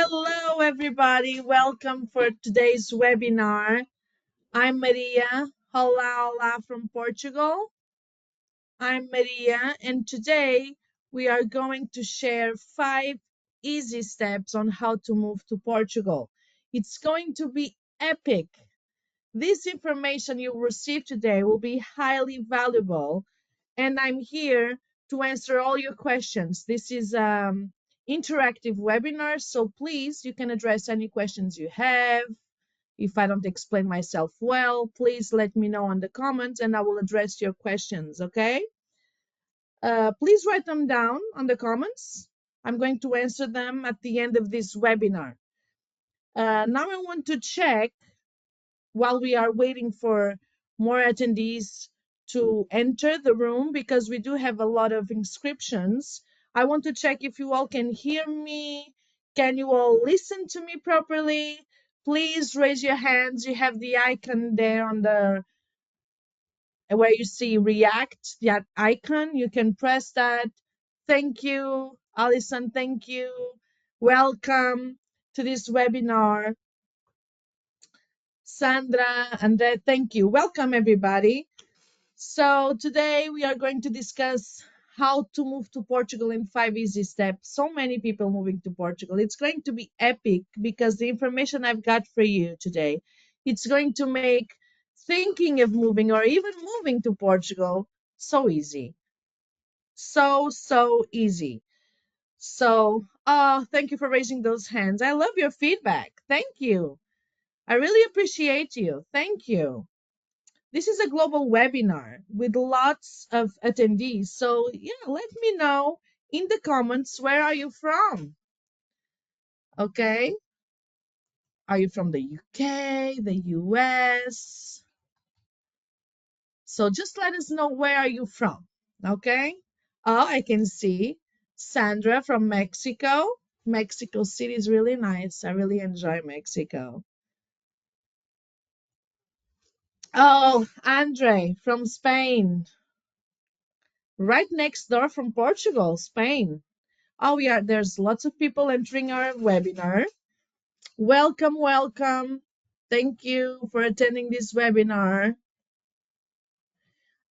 Hello, everybody. Welcome for today's webinar. I'm Maria. Hola, hola from Portugal. I'm Maria, and today we are going to share 5 easy steps on how to move to Portugal. It's going to be epic. This information you receive today will be highly valuable, and I'm here to answer all your questions. This is interactive webinar, so please, you can address any questions you have. If I don't explain myself well, please let me know in the comments and I will address your questions, okay? Please write them down on the comments. I'm going to answer them at the end of this webinar. Now I want to check while we are waiting for more attendees to enter the room, because we do have a lot of inscriptions. I want to check if you all can hear me. Can you all listen to me properly? Please raise your hands. You have the icon there on the where you see react, that icon. You can press that. Thank you, Alison. Thank you. Welcome to this webinar. Sandra, Andre, thank you. Welcome, everybody. So today we are going to discuss how to move to Portugal in 5 easy steps. So many people moving to Portugal. It's going to be epic because the information I've got for you today, it's going to make thinking of moving or even moving to Portugal so easy. So easy. So, thank you for raising those hands. I love your feedback. Thank you. I really appreciate you. Thank you. This is a global webinar with lots of attendees. So yeah, let me know in the comments, where are you from? Okay. Are you from the UK, the US? So just let us know, where are you from? Okay. Oh, I can see Sandra from Mexico. Mexico City is really nice. I really enjoy Mexico. Oh, Andre from Spain. Right next door from Portugal, Spain. Oh, yeah, there's lots of people entering our webinar. Welcome, welcome. Thank you for attending this webinar.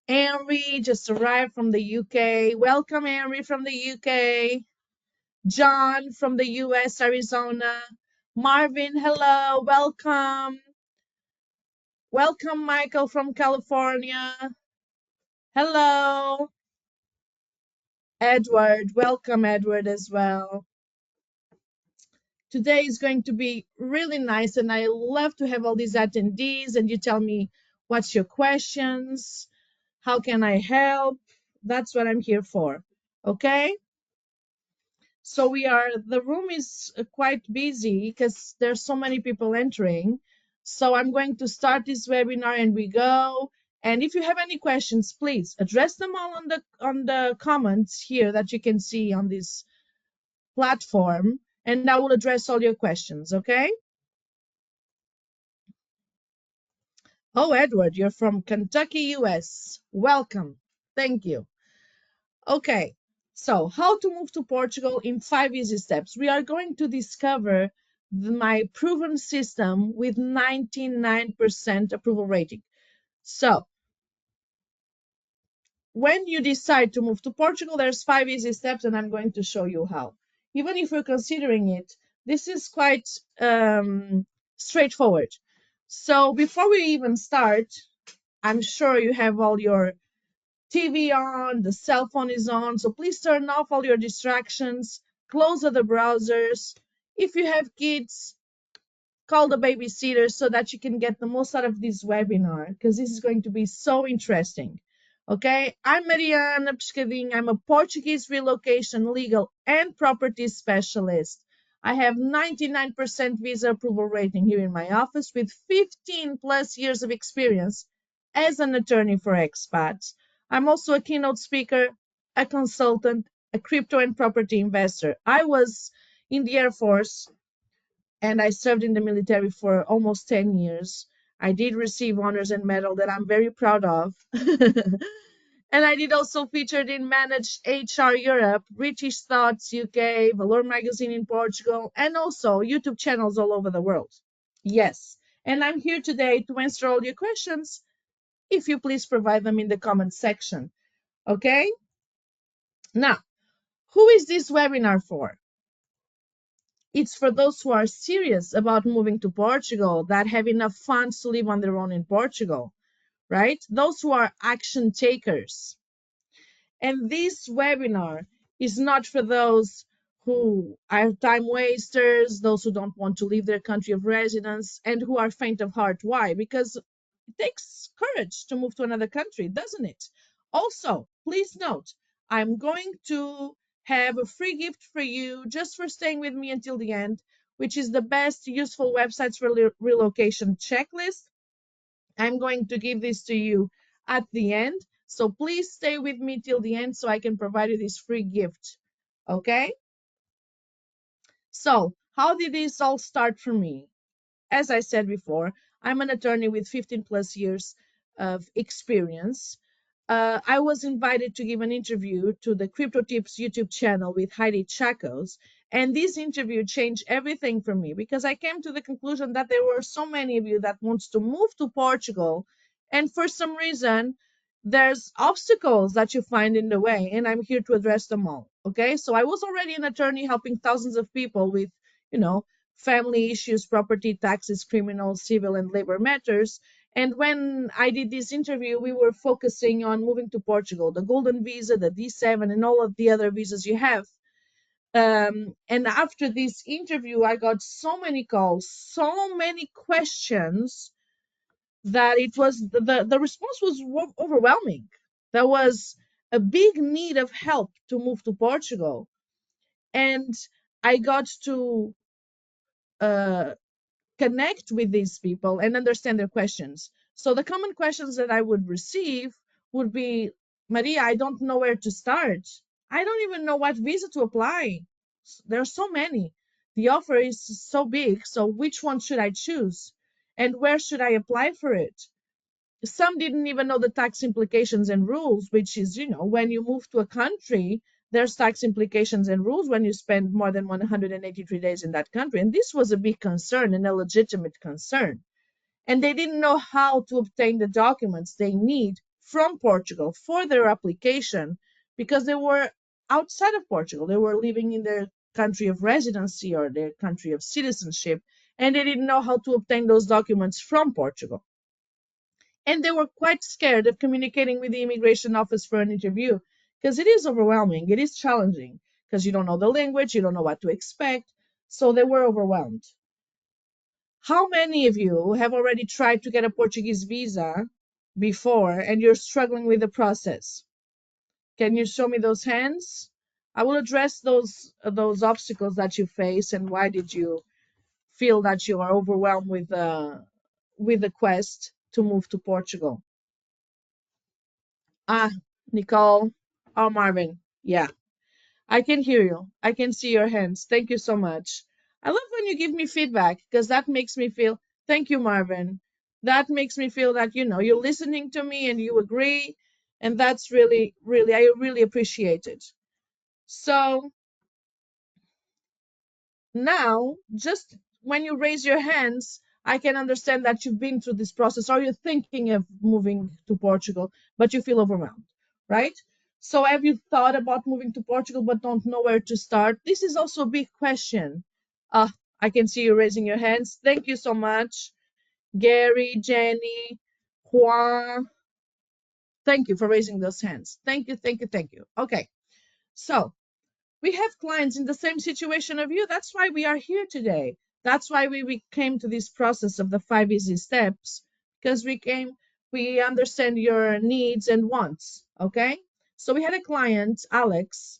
Henry just arrived from the UK. Welcome, Henry from the UK. John from the US, Arizona. Marvin, hello, welcome. Welcome, Michael from California. Hello. Edward, welcome, Edward, as well. Today is going to be really nice, and I love to have all these attendees, and you tell me what's your questions, how can I help. That's what I'm here for. Okay, so the room is quite busy because there's so many people entering. So I'm going to start this webinar and we go. And if you have any questions, please address them all on the comments here that you can see on this platform, and I will address all your questions, okay? Oh, Edward, you're from Kentucky, US. Welcome. Thank you. Okay, so how to move to Portugal in 5 easy steps. We are going to discover my proven system with 99% approval rating. So when you decide to move to Portugal, there's 5 easy steps, and I'm going to show you how. Even if you're considering it, this is quite straightforward. So before we even start, I'm sure you have all your TV on, the cell phone is on, so please turn off all your distractions, close other browsers. If you have kids, call the babysitter so that you can get the most out of this webinar, because this is going to be so interesting. Okay, I'm Mariana Pescadinho. I'm a Portuguese relocation, legal, and property specialist. I have 99% visa approval rating here in my office with 15 plus years of experience as an attorney for expats. I'm also a keynote speaker, a consultant, a crypto and property investor. I was in the Air Force and I served in the military for almost 10 years. I did receive honors and medal that I'm very proud of. And I did also featured in Managed HR Europe, British Thoughts UK, Valor Magazine in Portugal, and also YouTube channels all over the world. Yes. And I'm here today to answer all your questions. If you please provide them in the comment section. Okay? Now, who is this webinar for? It's for those who are serious about moving to Portugal, that have enough funds to live on their own in Portugal, right? Those who are action takers. And this webinar is not for those who are time wasters, those who don't want to leave their country of residence, and who are faint of heart. Why? Because it takes courage to move to another country, doesn't it? Also, please note, I'm going to have a free gift for you just for staying with me until the end, which is the best useful websites for relocation checklist. I'm going to give this to you at the end. So please stay with me till the end so I can provide you this free gift. Okay? So, how did this all start for me? As I said before, I'm an attorney with 15 plus years of experience. I was invited to give an interview to the Crypto Tips YouTube channel with Heidi Chacos. And this interview changed everything for me because I came to the conclusion that there were so many of you that wants to move to Portugal. And for some reason, there's obstacles that you find in the way. And I'm here to address them all. Okay. So I was already an attorney helping thousands of people with, you know, family issues, property taxes, criminal, civil, and labor matters. And when I did this interview, we were focusing on moving to Portugal, the Golden Visa, the D7, and all of the other visas you have. And after this interview, I got so many calls, so many questions that it was the response was overwhelming. There was a big need of help to move to Portugal. And I got to uh, connect with these people and understand their questions. So the common questions that I would receive would be, Maria, I don't know where to start. I don't even know what visa to apply. There are so many. The offer is so big. So which one should I choose? And where should I apply for it? Some didn't even know the tax implications and rules, which is, when you move to a country, there's tax implications and rules when you spend more than 183 days in that country. And this was a big concern and a legitimate concern. And they didn't know how to obtain the documents they need from Portugal for their application because they were outside of Portugal. They were living in their country of residency or their country of citizenship, and they didn't know how to obtain those documents from Portugal. And they were quite scared of communicating with the immigration office for an interview because it is overwhelming, it is challenging because you don't know the language, you don't know what to expect. So they were overwhelmed. How many of you have already tried to get a Portuguese visa before and you're struggling with the process? Can you show me those hands? I will address those obstacles that you face and why did you feel that you are overwhelmed with the quest to move to Portugal. Ah, Nicole. Oh, Marvin. Yeah, I can hear you. I can see your hands. Thank you so much. I love when you give me feedback because that makes me feel, thank you, Marvin. That makes me feel that, you're listening to me and you agree. And that's really, really, I really appreciate it. So now, just when you raise your hands, I can understand that you've been through this process or you're thinking of moving to Portugal, but you feel overwhelmed, right? So have you thought about moving to Portugal but don't know where to start? This is also a big question. I can see you raising your hands. Thank you so much. Gary, Jenny, Juan. Thank you for raising those hands. Thank you, thank you, thank you. Okay. So we have clients in the same situation of you. That's why we are here today. That's why we came to this process of the 5 easy steps, because we understand your needs and wants. Okay. So we had a client, Alex,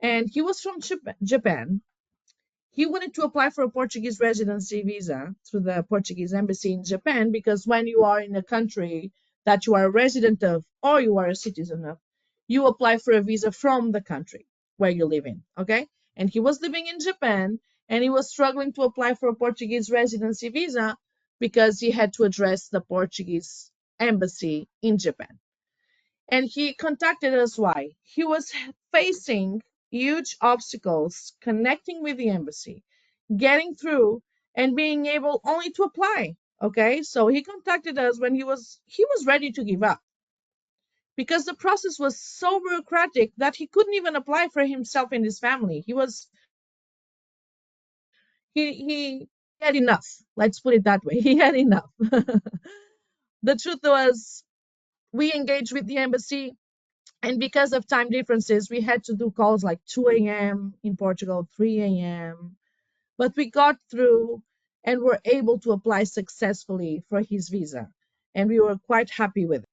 and he was from Japan. He wanted to apply for a Portuguese residency visa through the Portuguese embassy in Japan because when you are in a country that you are a resident of or you are a citizen of, you apply for a visa from the country where you live in. Okay. And he was living in Japan and he was struggling to apply for a Portuguese residency visa because he had to address the Portuguese embassy in Japan. And he contacted us why he was facing huge obstacles connecting with the embassy, getting through, and being able only to apply. Okay, so he contacted us when he was ready to give up because the process was so bureaucratic that he couldn't even apply for himself and his family. He had enough. Let's put it that way. He had enough. The truth was, we engaged with the embassy, and because of time differences, we had to do calls like 2 a.m. in Portugal, 3 a.m. But we got through and were able to apply successfully for his visa, and we were quite happy with it.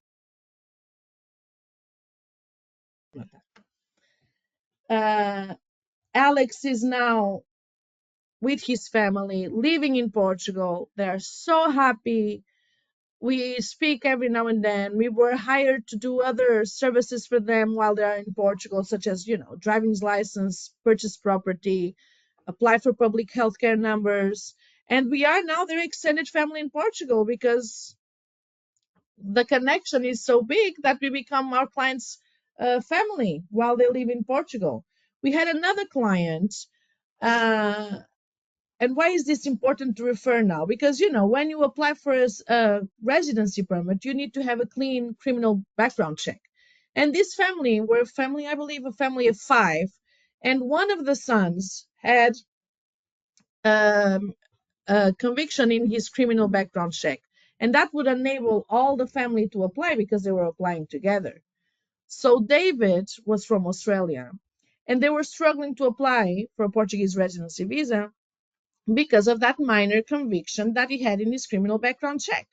Alex is now with his family, living in Portugal. They're so happy. We speak every now and then. We were hired to do other services for them while they're in Portugal, such as, driving's license, purchase property, apply for public healthcare numbers. And we are now their extended family in Portugal because the connection is so big that we become our clients' family while they live in Portugal. We had another client. Uh, and why is this important to refer now? Because, when you apply for a residency permit, you need to have a clean criminal background check. And this family were a family, I believe, a family of five. And one of the sons had um, a conviction in his criminal background check. And that would enable all the family to apply because they were applying together. So David was from Australia, and they were struggling to apply for a Portuguese residency visa because of that minor conviction that he had in his criminal background check.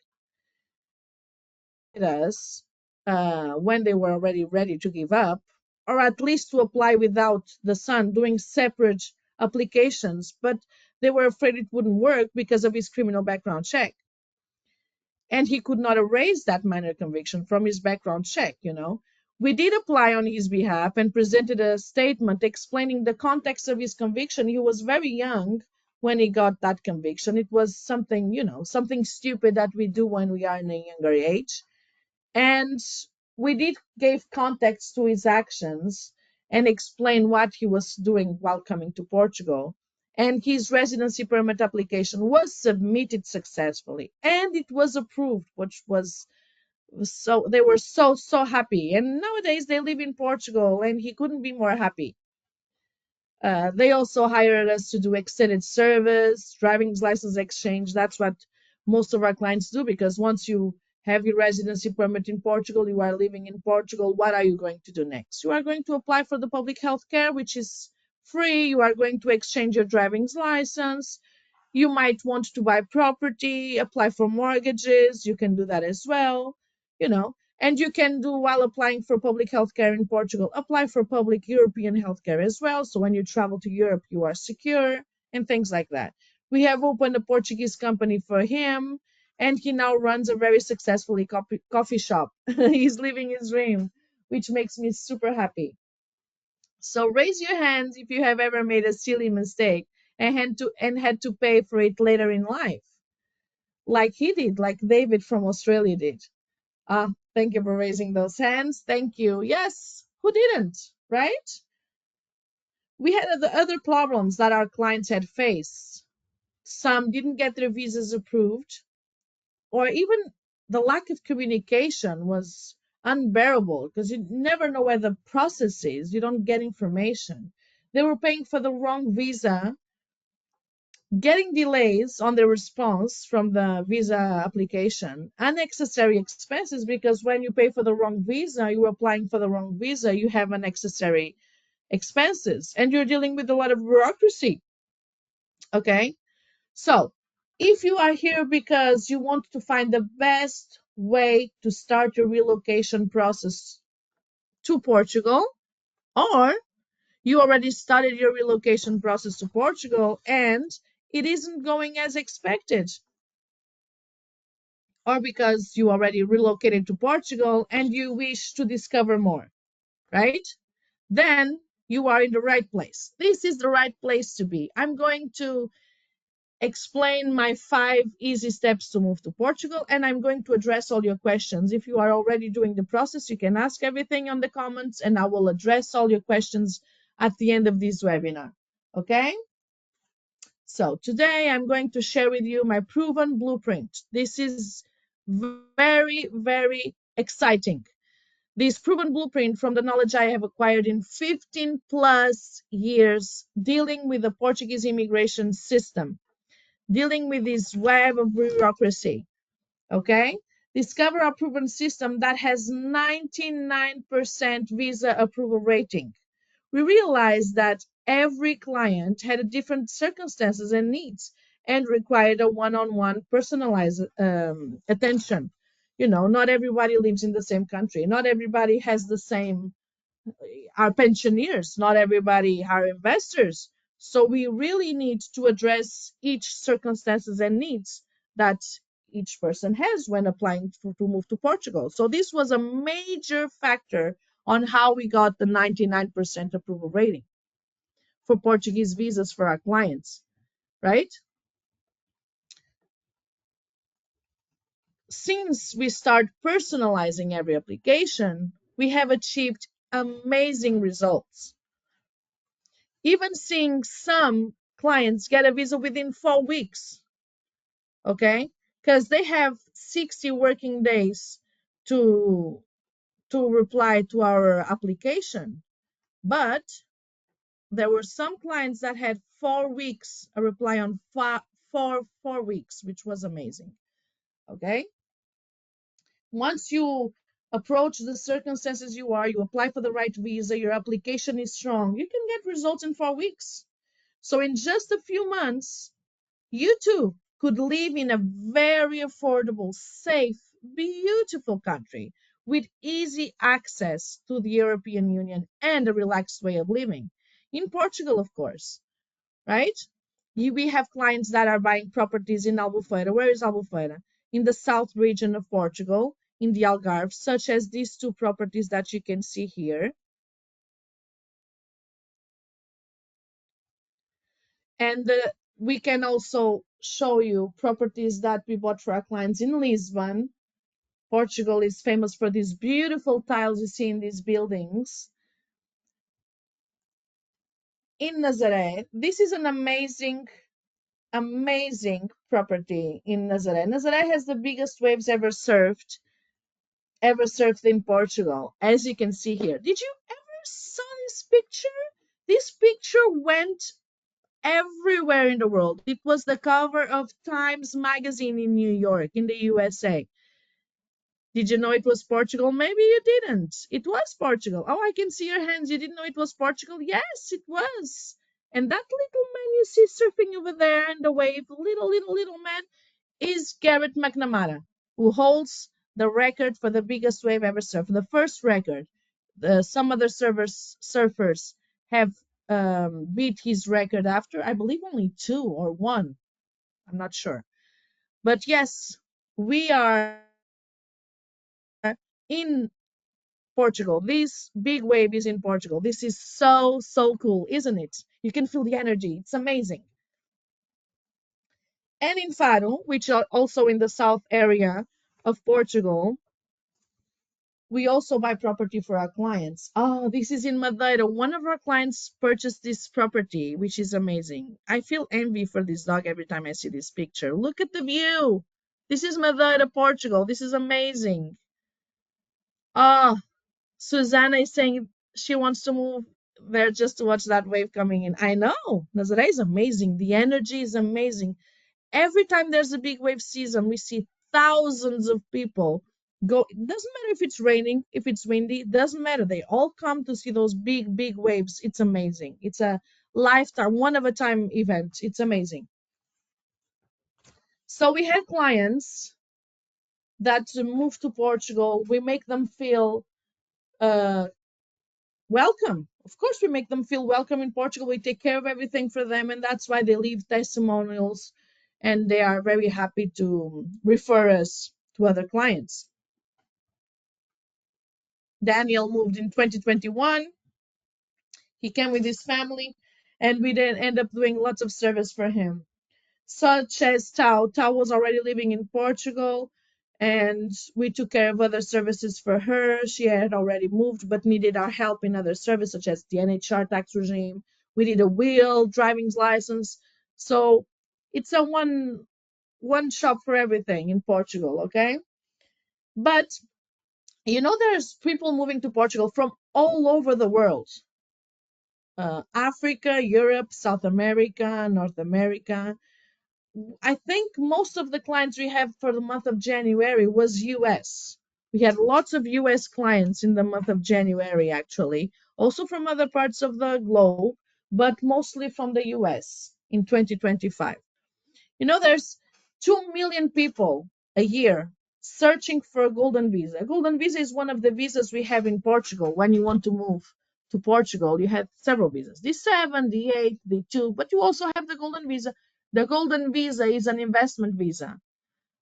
Us, when they were already ready to give up, or at least to apply without the son doing separate applications, but they were afraid it wouldn't work because of his criminal background check. And he could not erase that minor conviction from his background check. We did apply on his behalf and presented a statement explaining the context of his conviction. He was very young when he got that conviction. It was something stupid that we do when we are in a younger age. And we did give context to his actions and explain what he was doing while coming to Portugal. And his residency permit application was submitted successfully and it was approved, which was so they were so happy. And nowadays they live in Portugal and he couldn't be more happy. They also hired us to do extended service, driving license exchange. That's what most of our clients do because once you have your residency permit in Portugal, you are living in Portugal. What are you going to do next? You are going to apply for the public health care, which is free. You are going to exchange your driving license. You might want to buy property, apply for mortgages. You can do that as well, you know. And you can do while applying for public healthcare in Portugal, apply for public European healthcare as well. So when you travel to Europe, you are secure and things like that. We have opened a Portuguese company for him, and he now runs a very successfully coffee shop. He's living his dream, which makes me super happy. So raise your hands if you have ever made a silly mistake and had to pay for it later in life, like he did, like David from Australia did. Thank you for raising those hands. Thank you. Yes, who didn't, right? We had the other problems that our clients had faced. Some didn't get their visas approved, or even the lack of communication was unbearable because you never know where the process is. You don't get information. They were paying for the wrong visa, getting delays on the response from the visa application, unnecessary expenses because when you pay for the wrong visa, you're applying for the wrong visa, you have unnecessary expenses and you're dealing with a lot of bureaucracy. Okay, so if you are here because you want to find the best way to start your relocation process to Portugal, or you already started your relocation process to Portugal and it isn't going as expected, or because you already relocated to Portugal and you wish to discover more, right? Then you are in the right place. This is the right place to be. I'm going to explain my 5 easy steps to move to Portugal, and I'm going to address all your questions. If you are already doing the process, you can ask everything on the comments, and I will address all your questions at the end of this webinar. Okay? So today I'm going to share with you my proven blueprint. This is very, very exciting. This proven blueprint from the knowledge I have acquired in 15 plus years dealing with the Portuguese immigration system, dealing with this web of bureaucracy. Okay? Discover a proven system that has 99% visa approval rating. We realized that every client had a different circumstances and needs and required a one-on-one personalized attention. You know, not everybody lives in the same country. Not everybody has the same are pensioners, not everybody are investors. So we really need to address each circumstances and needs that each person has when applying to move to Portugal. So this was a major factor on how we got the 99% approval rating for Portuguese visas for our clients, right? Since we start personalizing every application, we have achieved amazing results. Even seeing some clients get a visa within 4 weeks, okay? Because they have 60 working days to reply to our application. But there were some clients that had 4 weeks, a reply on 4 weeks, which was amazing, okay? Once you approach the circumstances you apply for the right visa, your application is strong, you can get results in 4 weeks. So in just a few months, you too could live in a very affordable, safe, beautiful country with easy access to the European Union and a relaxed way of living. In Portugal, of course, right? We have clients that are buying properties in Albufeira. Where is Albufeira? In the south region of Portugal, in the Algarve, such as these two properties that you can see here. And we can also show you properties that we bought for our clients in Lisbon. Portugal is famous for these beautiful tiles you see in these buildings. In Nazaré, this is an amazing, amazing property in Nazaré. Nazaré has the biggest waves ever surfed in Portugal, as you can see here. Did you ever saw this picture? This picture went everywhere in the world. It was the cover of Times Magazine in New York, in the USA. Did you know it was Portugal? Maybe you didn't. It was Portugal. Oh, I can see your hands. You didn't know it was Portugal? Yes, it was. And that little man you see surfing over there in the wave, little man, is Garrett McNamara, who holds the record for the biggest wave ever surfed. The first record. Some other surfers have beat his record after, I believe, only two or one. I'm not sure. But yes, we are in Portugal. This big wave is in Portugal. This is so, so cool, isn't it? You can feel the energy. It's amazing. And in Faro, which are also in the south area of Portugal, we also buy property for our clients. Oh, this is in Madeira. One of our clients purchased this property, which is amazing. I feel envy for this dog every time I see this picture. Look at the view. This is Madeira, Portugal. This is amazing. Ah, Susanna is saying she wants to move there just to watch that wave coming in. I know. Nazaré is amazing. The energy is amazing. Every time there's a big wave season, we see thousands of people go. It doesn't matter if it's raining, if it's windy, it doesn't matter. They all come to see those big, big waves. It's amazing. It's a lifetime, one of a time event. It's amazing. So we have clients that move to Portugal. We make them feel uh, welcome. Of course, we make them feel welcome in Portugal. We take care of everything for them, and that's why they leave testimonials and they are very happy to refer us to other clients. Daniel moved in 2021. He came with his family, and we then end up doing lots of service for him. such as Tao. Tao was already living in Portugal, and we took care of other services for her. She had already moved but needed our help in other services, such as the NHR tax regime. We did a will, driving license. So it's a one shop for everything in Portugal, okay? But there's people moving to Portugal from all over the world. Africa, Europe, South America, North America. I think most of the clients we have for the month of January was US. We had lots of US clients in the month of January, actually, also from other parts of the globe, but mostly from the US in 2025. There's 2 million people a year searching for a golden visa. A golden visa is one of the visas we have in Portugal when you want to move to Portugal. You have several visas, D7, D8, D2, but you also have the golden visa. The golden visa is an investment visa,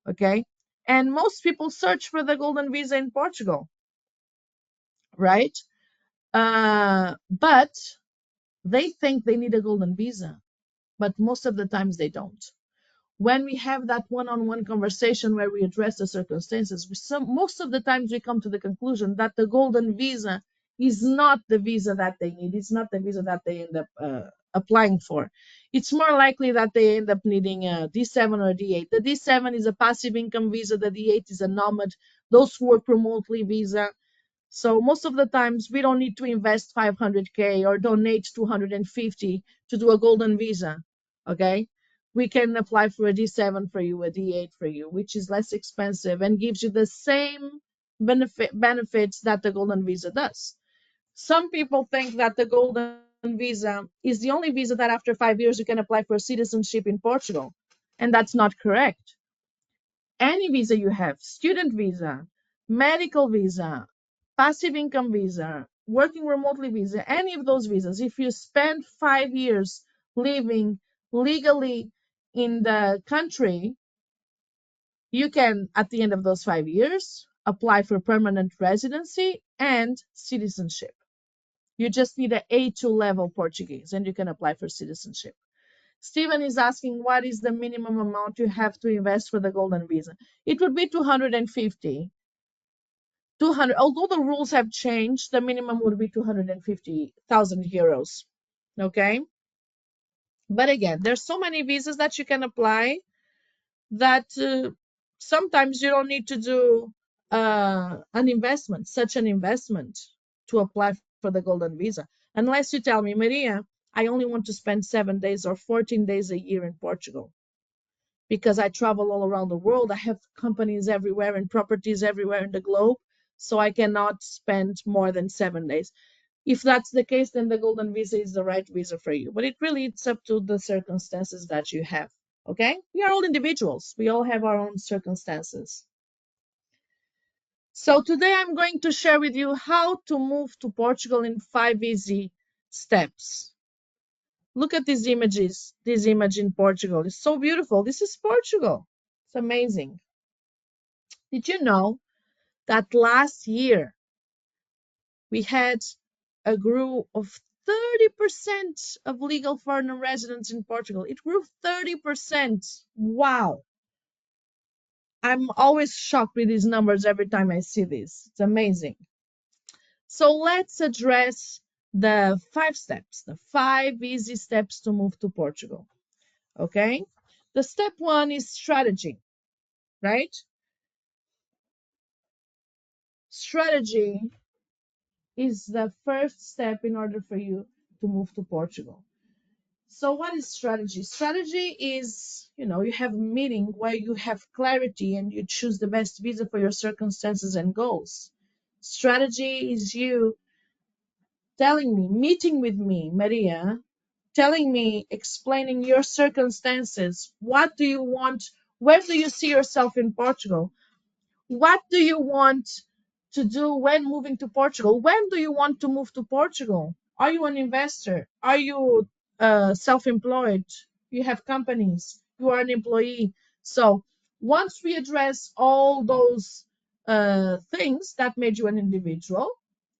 okay? And most people search for the golden visa in Portugal, right? But they think they need a golden visa, but most of the times they don't. When we have that one-on-one conversation where we address the circumstances, most of the times we come to the conclusion that the golden visa is not the visa that they need. It's not the visa that they end up applying for. It's more likely that they end up needing a D7 or a D8. The D7 is a passive income visa. The D8 is a nomad, those who work remotely visa. So most of the times we don't need to invest 500K or donate 250 to do a golden visa. Okay. We can apply for a D7 for you, a D8 for you, which is less expensive and gives you the same benefits that the golden visa does. Some people think that the golden visa is the only visa that after 5 years you can apply for citizenship in Portugal. And that's not correct. Any visa you have, student visa, medical visa, passive income visa, working remotely visa, any of those visas, if you spend 5 years living legally in the country, you can, at the end of those 5 years, apply for permanent residency and citizenship. You just need an A2 level Portuguese and you can apply for citizenship. Stephen is asking what is the minimum amount you have to invest for the golden visa. It would be 250. 200, although the rules have changed, the minimum would be 250,000 euros. Okay. But again, there's so many visas that you can apply that sometimes you don't need to do such an investment to apply for the golden visa. Unless you tell me, Maria, I only want to spend 7 days or 14 days a year in Portugal because I travel all around the world. I have companies everywhere and properties everywhere in the globe. So I cannot spend more than 7 days. If that's the case, then the golden visa is the right visa for you. But it's up to the circumstances that you have. Okay? We are all individuals. We all have our own circumstances. So today I'm going to share with you how to move to Portugal in 5 easy steps. Look at these images. This image in Portugal is so beautiful. This is Portugal. It's amazing. Did you know that last year we had a growth of 30% of legal foreign residents in Portugal? It grew 30%. Wow. I'm always shocked with these numbers every time I see this. It's amazing. So let's address the 5 steps, the 5 easy steps to move to Portugal. Okay? The step 1 is strategy, right? Strategy is the first step in order for you to move to Portugal. So what is strategy? Strategy is, you have a meeting where you have clarity and you choose the best visa for your circumstances and goals. Strategy is you telling me, meeting with me, Maria, telling me, explaining your circumstances. What do you want? Where do you see yourself in Portugal? What do you want to do when moving to Portugal? When do you want to move to Portugal? Are you an investor? Are you self-employed? You have companies. You are an employee. So once we address all those things that made you an individual,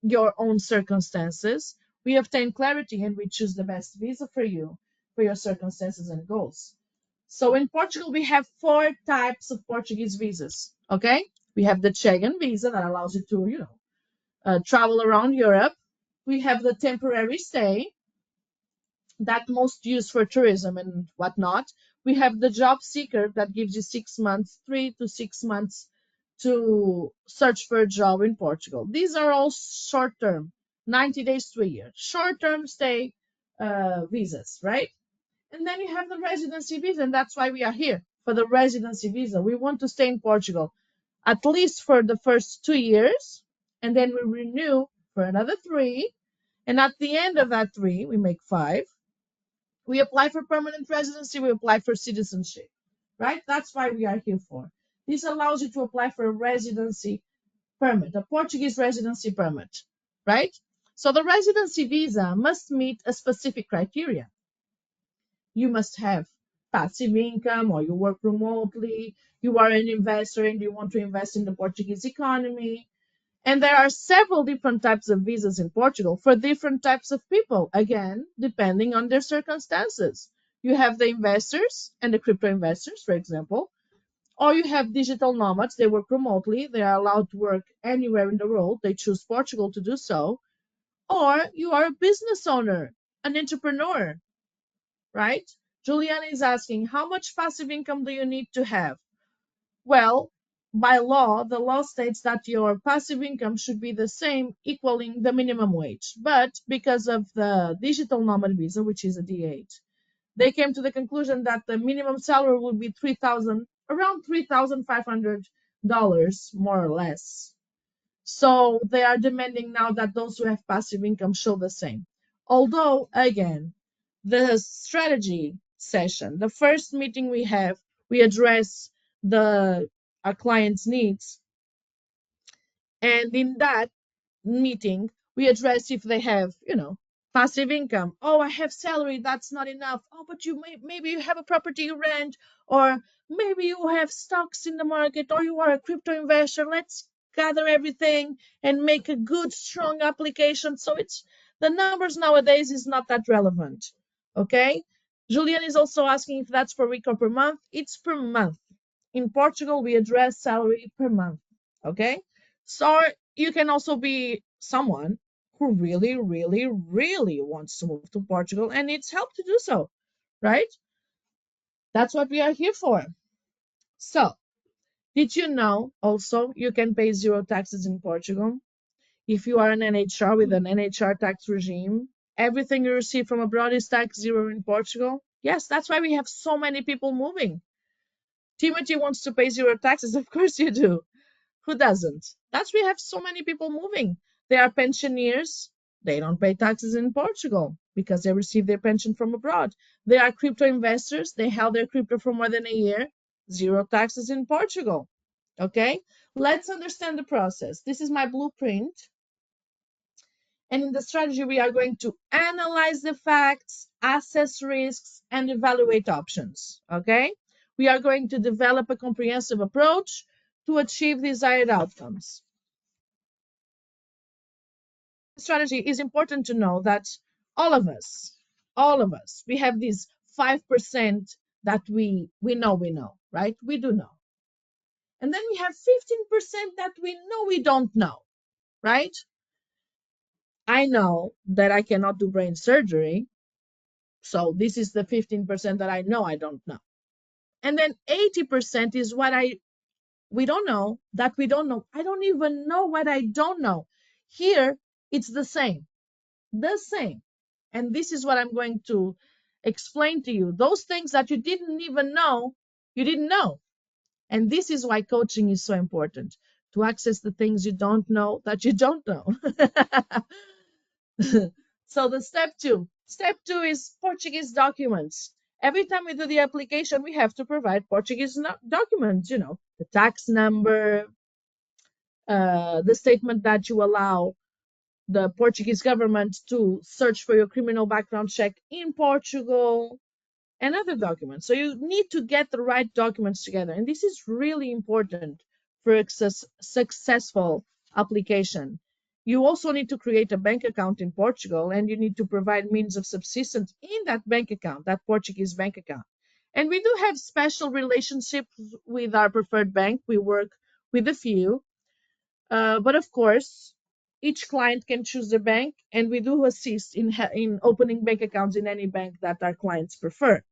your own circumstances, we obtain clarity and we choose the best visa for you, for your circumstances and goals. So in Portugal, we have four types of Portuguese visas. Okay, we have the Schengen visa that allows you to, travel around Europe. We have the temporary stay that most used for tourism and whatnot. We have the job seeker that gives you 6 months, 3 to 6 months to search for a job in Portugal. These are all short term, 90 days to a year, short term stay visas, right? And then you have the residency visa, and that's why we are here for the residency visa. We want to stay in Portugal at least for the first 2 years, and then we renew for another three. And at the end of that three, we make five. We apply for permanent residency, we apply for citizenship, right? That's why we are here for. This allows you to apply for a residency permit, a Portuguese residency permit, right? So the residency visa must meet a specific criteria. You must have passive income, or you work remotely, you are an investor and you want to invest in the Portuguese economy. And there are several different types of visas in Portugal for different types of people, again, depending on their circumstances. You have the investors and the crypto investors, for example, or you have digital nomads. They work remotely, they are allowed to work anywhere in the world, they choose Portugal to do so. Or you are a business owner, an entrepreneur, right? Juliana is asking, how much passive income do you need to have? Well, by law, the law states that your passive income should be the same, equaling the minimum wage. But because of the digital nomad visa, which is a D8, they came to the conclusion that the minimum salary would be around $3,500, more or less. So they are demanding now that those who have passive income show the same. Although, again, the strategy session, the first meeting we have, we address the our clients' needs, and in that meeting, we address if they have, passive income. Oh, I have salary, that's not enough. Oh, but maybe you have a property you rent, or maybe you have stocks in the market, or you are a crypto investor. Let's gather everything and make a good, strong application. So it's the numbers nowadays is not that relevant. Okay. Julian is also asking if that's per week or per month. It's per month. In Portugal, we address salary per month. Okay. So you can also be someone who really, really, really wants to move to Portugal and needs help to do so, right? That's what we are here for. So, did you know also you can pay zero taxes in Portugal? If you are an NHR with an NHR tax regime, everything you receive from abroad is tax zero in Portugal. Yes, that's why we have so many people moving. Timothy wants to pay zero taxes. Of course you do. Who doesn't? That's we have so many people moving. They are pensioners. They don't pay taxes in Portugal because they receive their pension from abroad. They are crypto investors. They held their crypto for more than a year. Zero taxes in Portugal. Okay? Let's understand the process. This is my blueprint. And in the strategy, we are going to analyze the facts, assess risks, and evaluate options. Okay? We are going to develop a comprehensive approach to achieve desired outcomes. Strategy is important to know that all of us, we have these 5% that we know, right? We do know. And then we have 15% that we know we don't know, right? I know that I cannot do brain surgery. So this is the 15% that I know I don't know. And then 80% is what we don't know, that we don't know. I don't even know what I don't know. Here, it's the same. The same. And this is what I'm going to explain to you. Those things that you didn't even know, you didn't know. And this is why coaching is so important, to access the things you don't know that you don't know. So the step two is Portuguese documents. Every time we do the application, we have to provide Portuguese documents, the tax number, the statement that you allow the Portuguese government to search for your criminal background check in Portugal, and other documents. So you need to get the right documents together. And this is really important for a successful application. You also need to create a bank account in Portugal, and you need to provide means of subsistence in that bank account, that Portuguese bank account. And we do have special relationships with our preferred bank. We work with a few, but of course, each client can choose the bank, and we do assist in opening bank accounts in any bank that our clients prefer.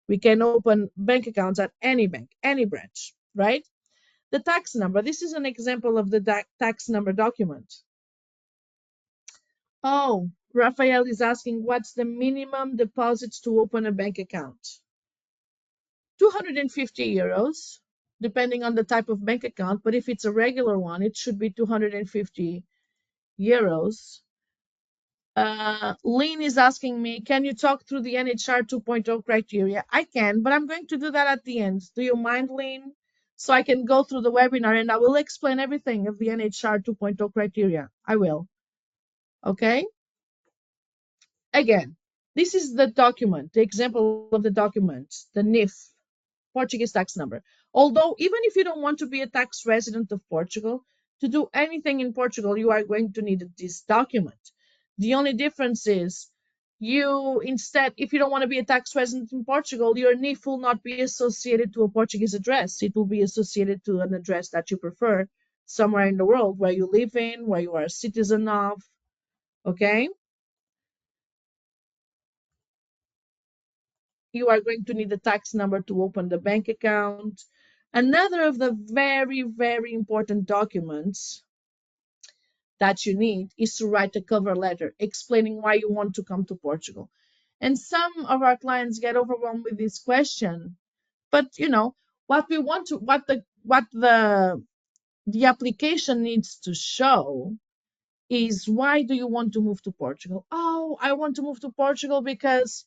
We can open bank accounts at any bank, any branch, right? The tax number. This is an example of the tax number document. Oh, Raphael is asking what's the minimum deposits to open a bank account? 250 euros, depending on the type of bank account. But if it's a regular one, it should be 250 euros. Lynn is asking me, can you talk through the NHR 2.0 criteria? I can, but I'm going to do that at the end. Do you mind, Lynn? So I can go through the webinar and I will explain everything of the NHR 2.0 criteria. I will. Okay? Again, this is the document, the example of the document, the NIF, Portuguese tax number. Although, even if you don't want to be a tax resident of Portugal, to do anything in Portugal, you are going to need this document. The only difference is you instead, if you don't want to be a tax resident in Portugal, your NIF will not be associated to a Portuguese address. It will be associated to an address that you prefer somewhere in the world where you live in, where you are a citizen of. Okay? You are going to need the tax number to open the bank account. Another of the very, very important documents that you need is to write a cover letter explaining why you want to come to Portugal. And some of our clients get overwhelmed with this question. But what we want to what the application needs to show is, why do you want to move to Portugal? Oh, I want to move to Portugal because,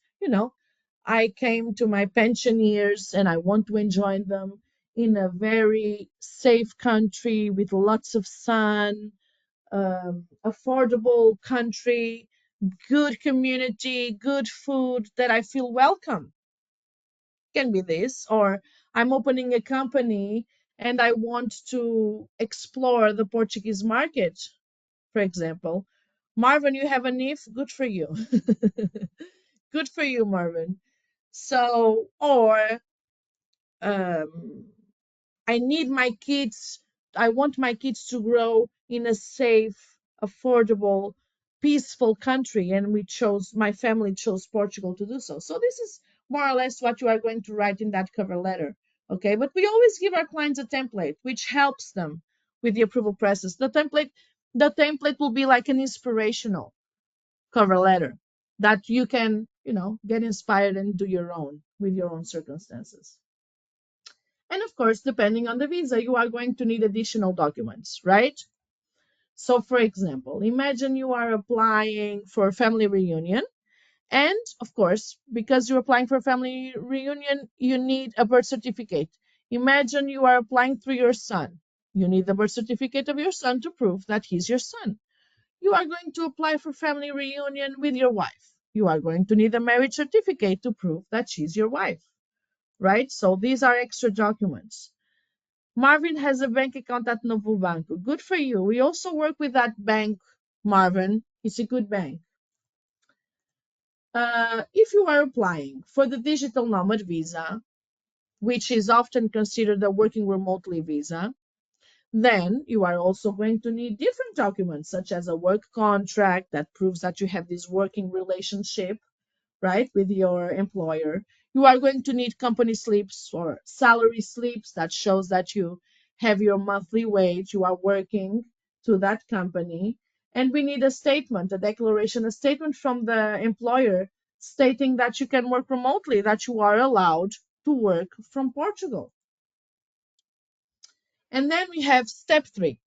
I came to my pension years and I want to enjoy them in a very safe country with lots of sun, affordable country, good community, good food, that I feel welcome. Can be this, or I'm opening a company and I want to explore the Portuguese market, for example. Marvin, you have a NIF? Good for you. Good for you, Marvin. So, or um, I need my kids, I want my kids to grow in a safe, affordable, peaceful country. And my family chose Portugal to do so. So this is more or less what you are going to write in that cover letter. Okay. But we always give our clients a template, which helps them with the approval process. The template will be like an inspirational cover letter that you can, get inspired and do your own with your own circumstances. And of course, depending on the visa, you are going to need additional documents, right? So, for example, imagine you are applying for a family reunion. And of course, because you're applying for a family reunion, you need a birth certificate. Imagine you are applying through your son. You need the birth certificate of your son to prove that he's your son. You are going to apply for family reunion with your wife. You are going to need a marriage certificate to prove that she's your wife, right? So these are extra documents. Marvin has a bank account at Novo Banco. Good for you. We also work with that bank, Marvin. It's a good bank. If you are applying for the digital nomad visa, which is often considered a working remotely visa, then you are also going to need different documents, such as a work contract that proves that you have this working relationship, right, with your employer. You are going to need company slips or salary slips that shows that you have your monthly wage, you are working to that company. And we need a statement, a declaration, a statement from the employer stating that you can work remotely, that you are allowed to work from Portugal. And then we have step 3.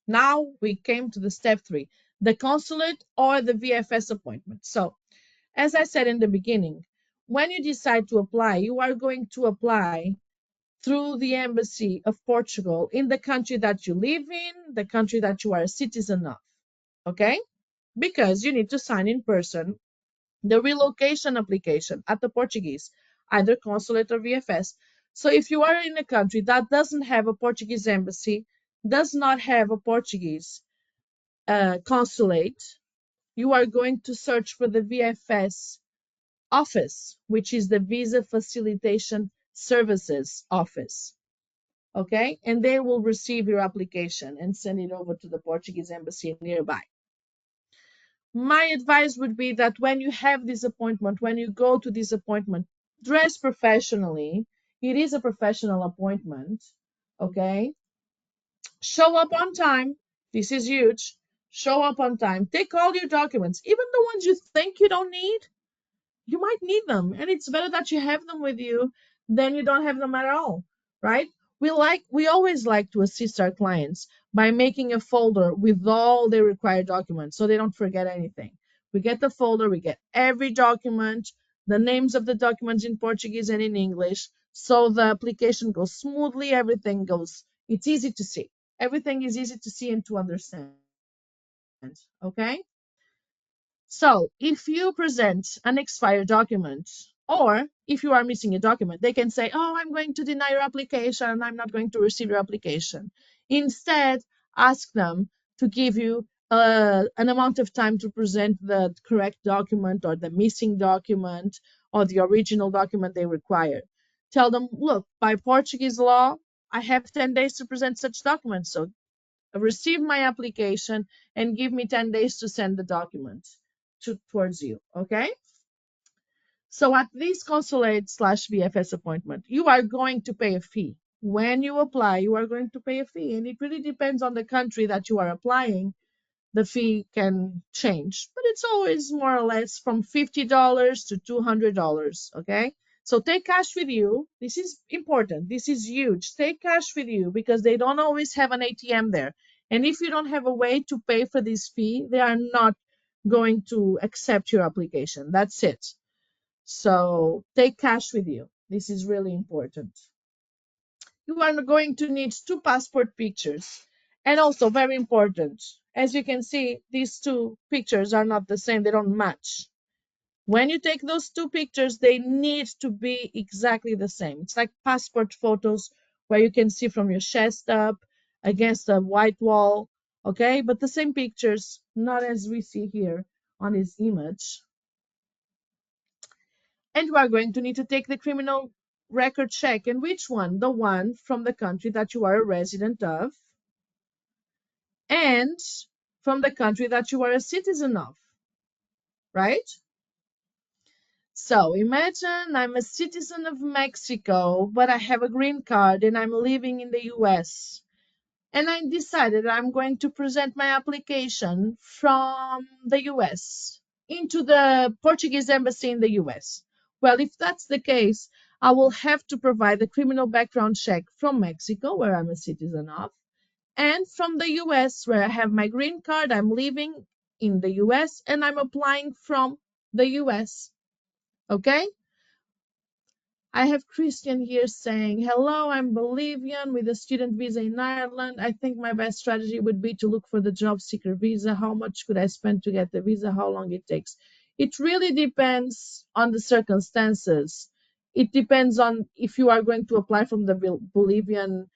Now we came to the step 3, the consulate or the VFS appointment. So as I said in the beginning, when you decide to apply, you are going to apply through the Embassy of Portugal in the country that you live in, the country that you are a citizen of. Okay? Because you need to sign in person the relocation application at the Portuguese, either consulate or VFS. So if you are in a country that doesn't have a Portuguese embassy, does not have a Portuguese consulate, you are going to search for the VFS office, which is the Visa Facilitation Services Office. Okay, and they will receive your application and send it over to the Portuguese embassy nearby. My advice would be that when you have this appointment, when you go to this appointment, dress professionally. It is a professional appointment. Okay, show up on time. This is huge. Show up on time. Take all your documents, even the ones you think you don't need. You might need them, and it's better that you have them with you than you don't have them at all, right? We always like to assist our clients by making a folder with all the required documents so they don't forget anything. We get the folder, we get every document, the names of the documents in Portuguese and in English, so the application goes smoothly, everything goes, it's easy to see. Everything is easy to see and to understand. Okay? So if you present an expired document, or if you are missing a document, they can say, oh, I'm going to deny your application and I'm not going to receive your application. Instead, ask them to give you an amount of time to present the correct document or the missing document or the original document they require. Tell them, look, by Portuguese law, I have 10 days to present such documents. So receive my application and give me 10 days to send the documents towards you. Okay. So at this consulate/VFS appointment, you are going to pay a fee. When you apply, you are going to pay a fee, and it really depends on the country that you are applying. The fee can change, but it's always more or less from $50 to $200. Okay. So take cash with you. This is important. This is huge. Take cash with you because they don't always have an ATM there. And if you don't have a way to pay for this fee, they are not going to accept your application. That's it. So take cash with you. This is really important. You are going to need 2 passport pictures. And also very important, as you can see, these 2 pictures are not the same. They don't match. When you take those 2 pictures, they need to be exactly the same. It's like passport photos where you can see from your chest up against a white wall, okay? But the same pictures, not as we see here on this image. And you are going to need to take the criminal record check. And which one? The one from the country that you are a resident of and from the country that you are a citizen of, right? So imagine I'm a citizen of Mexico, but I have a green card and I'm living in the US. And I decided I'm going to present my application from the US into the Portuguese embassy in the US. Well, if that's the case, I will have to provide a criminal background check from Mexico, where I'm a citizen of, and from the US, where I have my green card. I'm living in the US and I'm applying from the US. Okay? I have Christian here saying, hello, I'm Bolivian with a student visa in Ireland. I think my best strategy would be to look for the job seeker visa. How much could I spend to get the visa? How long it takes? It really depends on the circumstances. It depends on if you are going to apply from the Bolivian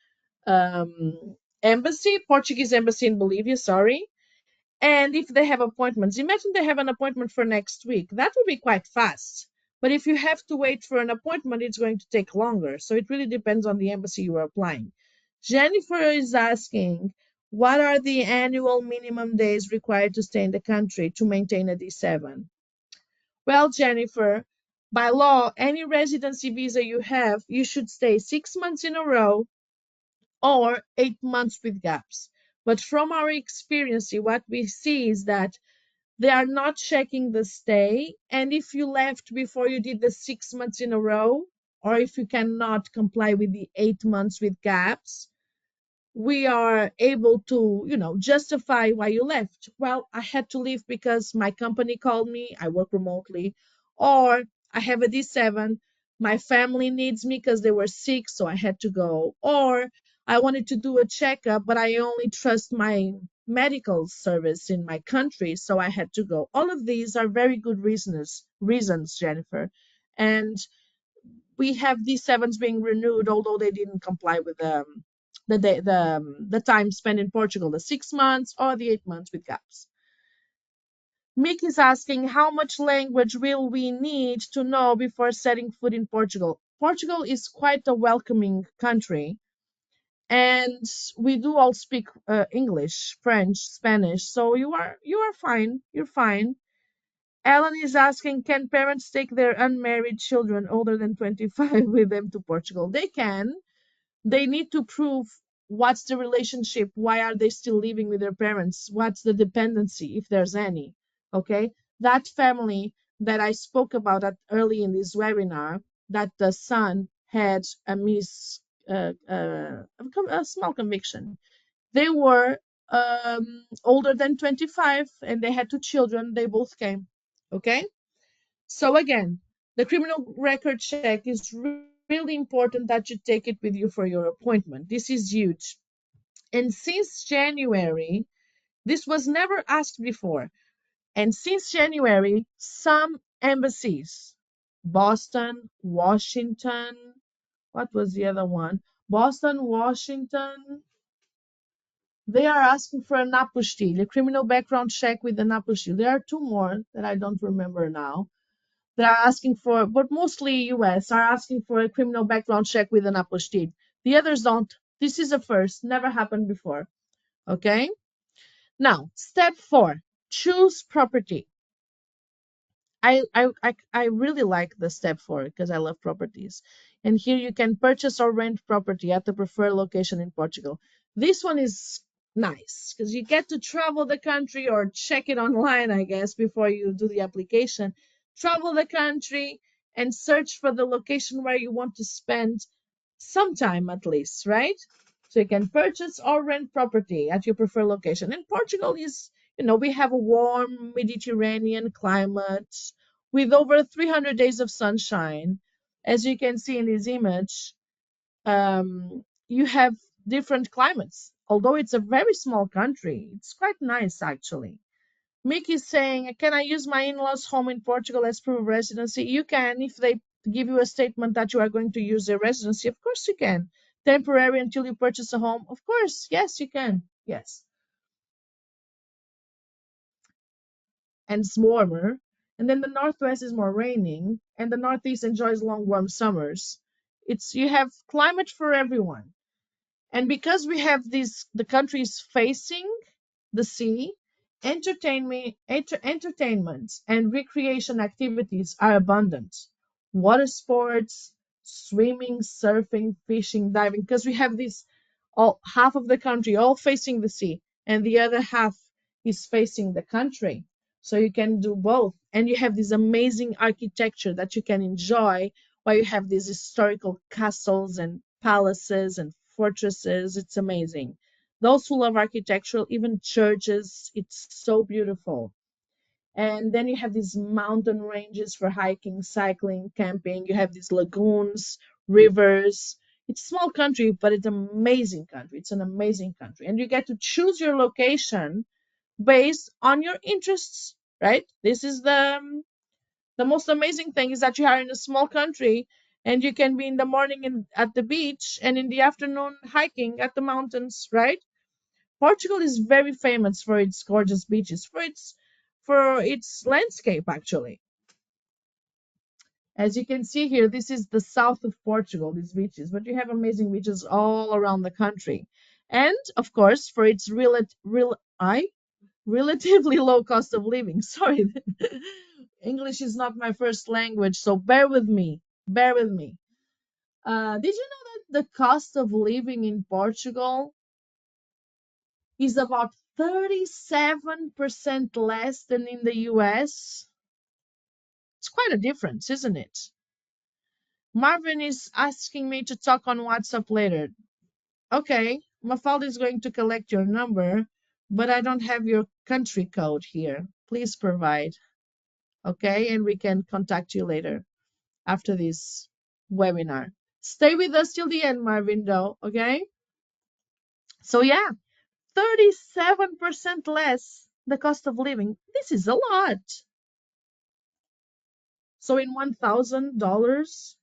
embassy, Portuguese embassy in Bolivia, sorry. And if they have appointments, imagine they have an appointment for next week. That would be quite fast. But if you have to wait for an appointment, it's going to take longer. So it really depends on the embassy you are applying. Jennifer is asking, what are the annual minimum days required to stay in the country to maintain a D7? Well, Jennifer, by law, any residency visa you have, you should stay 6 months in a row or 8 months with gaps. But from our experience, what we see is that they are not checking the stay. And if you left before you did the 6 months in a row, or if you cannot comply with the 8 months with gaps, we are able to, justify why you left. Well, I had to leave because my company called me, I work remotely, or I have a D7, my family needs me because they were sick, so I had to go, or I wanted to do a checkup, but I only trust my medical service in my country, so I had to go. All of these are very good reasons, Jennifer. And we have these sevens being renewed, although they didn't comply with the time spent in Portugal, the 6 months or the 8 months with gaps. Mick is asking, how much language will we need to know before setting foot in Portugal? Portugal is quite a welcoming country, and we do all speak English, French, Spanish, so you are fine. You're fine. Alan is asking, can parents take their unmarried children older than 25 with them to Portugal? They can. They need to prove what's the relationship, why are they still living with their parents, what's the dependency, if there's any. Okay, that family that I spoke about at early in this webinar, that the son had a small conviction. They were older than 25 and they had two children. They both came. Okay, so again, the criminal record check is really important that you take it with you for your appointment. This is huge. And since January, this was never asked before. And since January, some embassies, Boston, Washington, what was the other one? Boston, Washington, they are asking for an apostille, a criminal background check with an apostille. There are two more that I don't remember now. They are asking for, but mostly US are asking for a criminal background check with an apostille. The others don't. This is a first, never happened before. Okay? Now, step 4, choose property. I really like the step 4 because I love properties. And here you can purchase or rent property at the preferred location in Portugal. This one is nice because you get to travel the country or check it online, I guess, before you do the application. Travel the country and search for the location where you want to spend some time at least, right? So you can purchase or rent property at your preferred location. And Portugal is, we have a warm Mediterranean climate with over 300 days of sunshine. As you can see in this image, you have different climates. Although it's a very small country, it's quite nice actually. Mickey is saying, can I use my in-laws' home in Portugal as proof of residency? You can if they give you a statement that you are going to use their residency. Of course you can. Temporary until you purchase a home. Of course, yes, you can. Yes. And it's warmer. And then the northwest is more raining, and the northeast enjoys long warm summers. You have climate for everyone. And because we have the countries facing the sea, entertainment and recreation activities are abundant. Water sports, swimming, surfing, fishing, diving, because we have this all half of the country all facing the sea, and the other half is facing the country. So you can do both. And you have this amazing architecture that you can enjoy while you have these historical castles and palaces and fortresses. It's amazing. Those who love architectural, even churches, it's so beautiful. And then you have these mountain ranges for hiking, cycling, camping. You have these lagoons, rivers. It's a small country, but it's an amazing country. It's an amazing country. And you get to choose your location based on your interests, right? This is the most amazing thing is that you are in a small country and you can be in the morning at the beach and in the afternoon hiking at the mountains, right? Portugal is very famous for its gorgeous beaches, for its landscape actually. As you can see here, this is the south of Portugal, these beaches, but you have amazing beaches all around the country. And of course, for its relatively low cost of living. Sorry, English is not my first language, so bear with me. Bear with me. Did you know that the cost of living in Portugal is about 37% less than in the US? It's quite a difference, isn't it? Marvin is asking me to talk on WhatsApp later. Okay, Mafalda is going to collect your number, but I don't have your country code here. Please provide. Okay, and we can contact you later after this webinar. Stay with us till the end, Marvin, though, okay? So yeah, 37% less the cost of living. This is a lot. So in $1,000,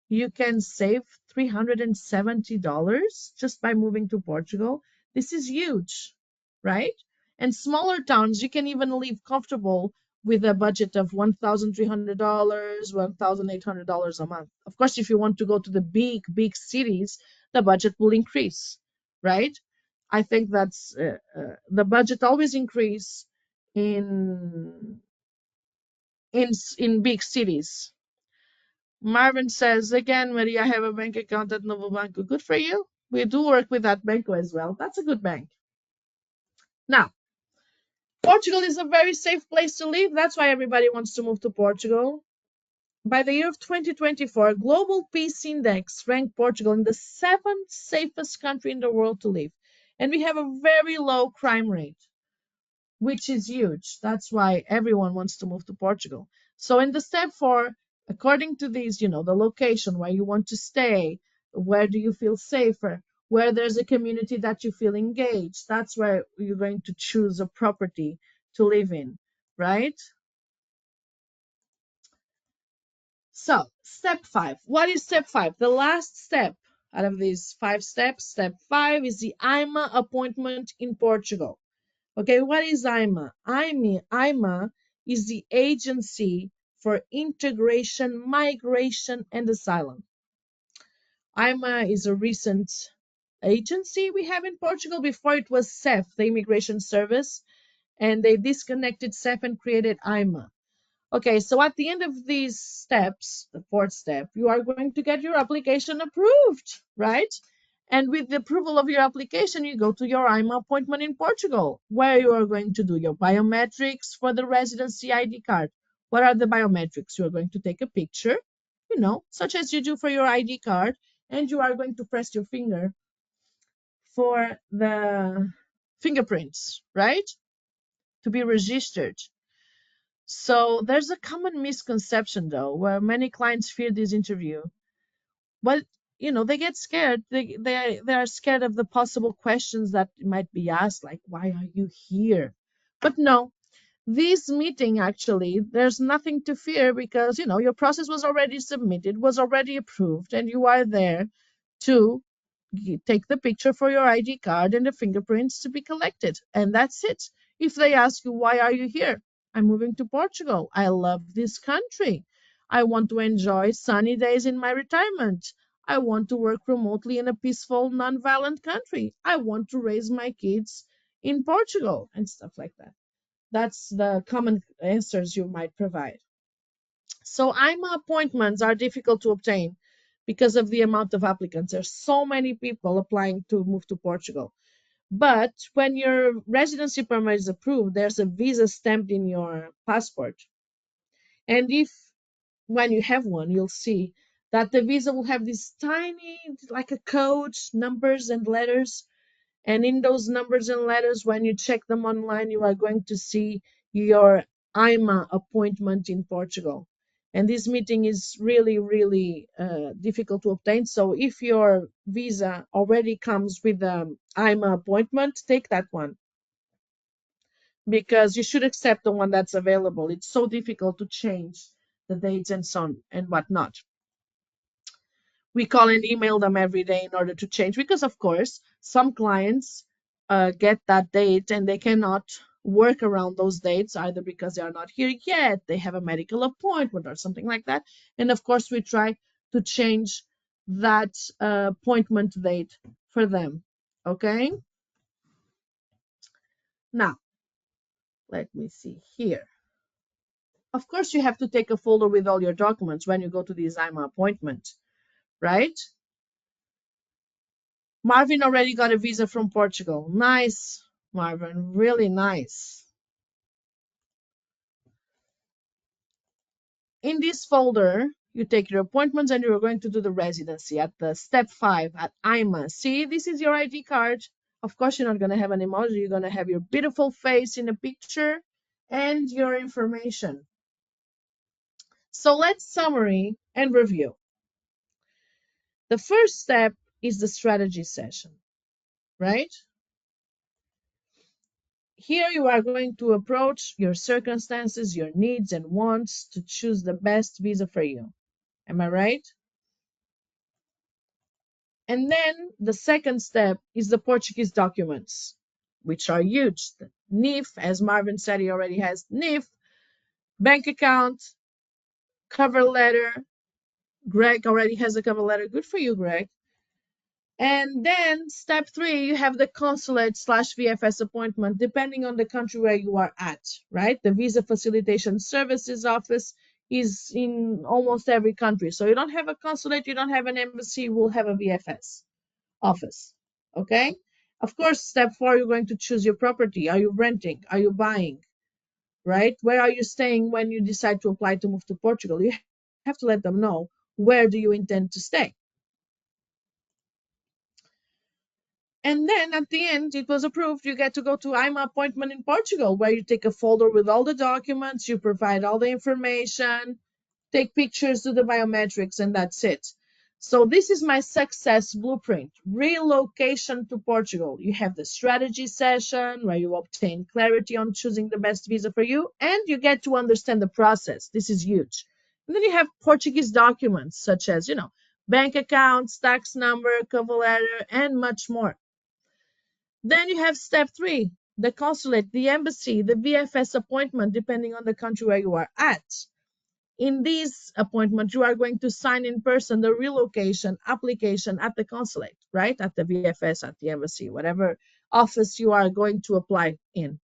you can save $370 just by moving to Portugal. This is huge, right? And smaller towns, you can even live comfortable with a budget of $1,300, $1,800 a month. Of course, if you want to go to the big cities, the budget will increase, right? I think that's the budget always increase in in big cities. Marvin says again, Maria, I have a bank account at Novo Banco. Good for you. We do work with that banco as well. That's a good bank. Now, Portugal is a very safe place to live. That's why everybody wants to move to Portugal. By the year of 2024, Global Peace Index ranked Portugal in the seventh safest country in the world to live. And we have a very low crime rate, which is huge. That's why everyone wants to move to Portugal. So in the step 4, according to these, the location where you want to stay, where do you feel safer, where there's a community that you feel engaged, that's where you're going to choose a property to live in, right? So, step 5. What is step 5? The last step out of these 5 steps, step 5 is the IMA appointment in Portugal. Okay, what is IMA? IMA is the Agency for Integration, Migration, and Asylum. IMA is a recent agency we have in Portugal. Before it was CEF, the Immigration Service, and they disconnected CEF and created IMA. Okay, so at the end of these steps, the 4th step, you are going to get your application approved, right? And with the approval of your application, you go to your IMA appointment in Portugal, where you are going to do your biometrics for the residency ID card. What are the biometrics? You are going to take a picture, such as you do for your ID card, and you are going to press your finger for the fingerprints, right? To be registered. So there's a common misconception, though, where many clients fear this interview. But they get scared. They are scared of the possible questions that might be asked, like, "Why are you here?" But no, this meeting actually, there's nothing to fear because your process was already submitted, was already approved, and you are there to take the picture for your ID card and the fingerprints to be collected. And that's it. If they ask you, why are you here? I'm moving to Portugal. I love this country. I want to enjoy sunny days in my retirement. I want to work remotely in a peaceful, non-violent country. I want to raise my kids in Portugal and stuff like that. That's the common answers you might provide. So IMA appointments are difficult to obtain because of the amount of applicants. There's so many people applying to move to Portugal. But when your residency permit is approved, there's a visa stamped in your passport. And when you have one, you'll see that the visa will have this tiny, like a code, numbers and letters. And in those numbers and letters, when you check them online, you are going to see your IMA appointment in Portugal. And this meeting is really, really difficult to obtain. So if your visa already comes with the IMA appointment, take that one because you should accept the one that's available. It's so difficult to change the dates and so on and whatnot. We call and email them every day in order to change because, of course, some clients get that date and they cannot work around those dates either because they are not here yet, they have a medical appointment or something like that. And of course, we try to change that appointment date for them. Okay. Now, let me see here. Of course, you have to take a folder with all your documents when you go to the IMA appointment, right? Marvin already got a visa from Portugal. Nice, Marvin, really nice. In this folder, you take your appointments and you're going to do the residency at the step 5 at IMA. See, this is your ID card. Of course, you're not going to have an emoji. You're going to have your beautiful face in a picture and your information. So let's summary and review. The first step is the strategy session, right? Here you are going to approach your circumstances, your needs and wants to choose the best visa for you. Am I right? And then the second step is the Portuguese documents, which are huge. The NIF, as Marvin said, he already has NIF, bank account, cover letter. Greg already has a cover letter. Good for you, Greg. And then step 3, you have the consulate slash VFS appointment, depending on the country where you are at, right? The Visa Facilitation Services Office is in almost every country. So you don't have a consulate, you don't have an embassy, you will have a VFS office, okay? Of course, step 4, you're going to choose your property. Are you renting? Are you buying, right? Where are you staying when you decide to apply to move to Portugal? You have to let them know, where do you intend to stay? And then at the end, it was approved. You get to go to IMA appointment in Portugal, where you take a folder with all the documents, you provide all the information, take pictures, do the biometrics, and that's it. So this is my success blueprint. Relocation to Portugal. You have the strategy session where you obtain clarity on choosing the best visa for you, and you get to understand the process. This is huge. And then you have Portuguese documents such as, bank accounts, tax number, cover letter, and much more. Then you have step 3, the consulate, the embassy, the VFS appointment, depending on the country where you are at. In this appointment, you are going to sign in person the relocation application at the consulate, right? At the VFS, at the embassy, whatever office you are going to apply in.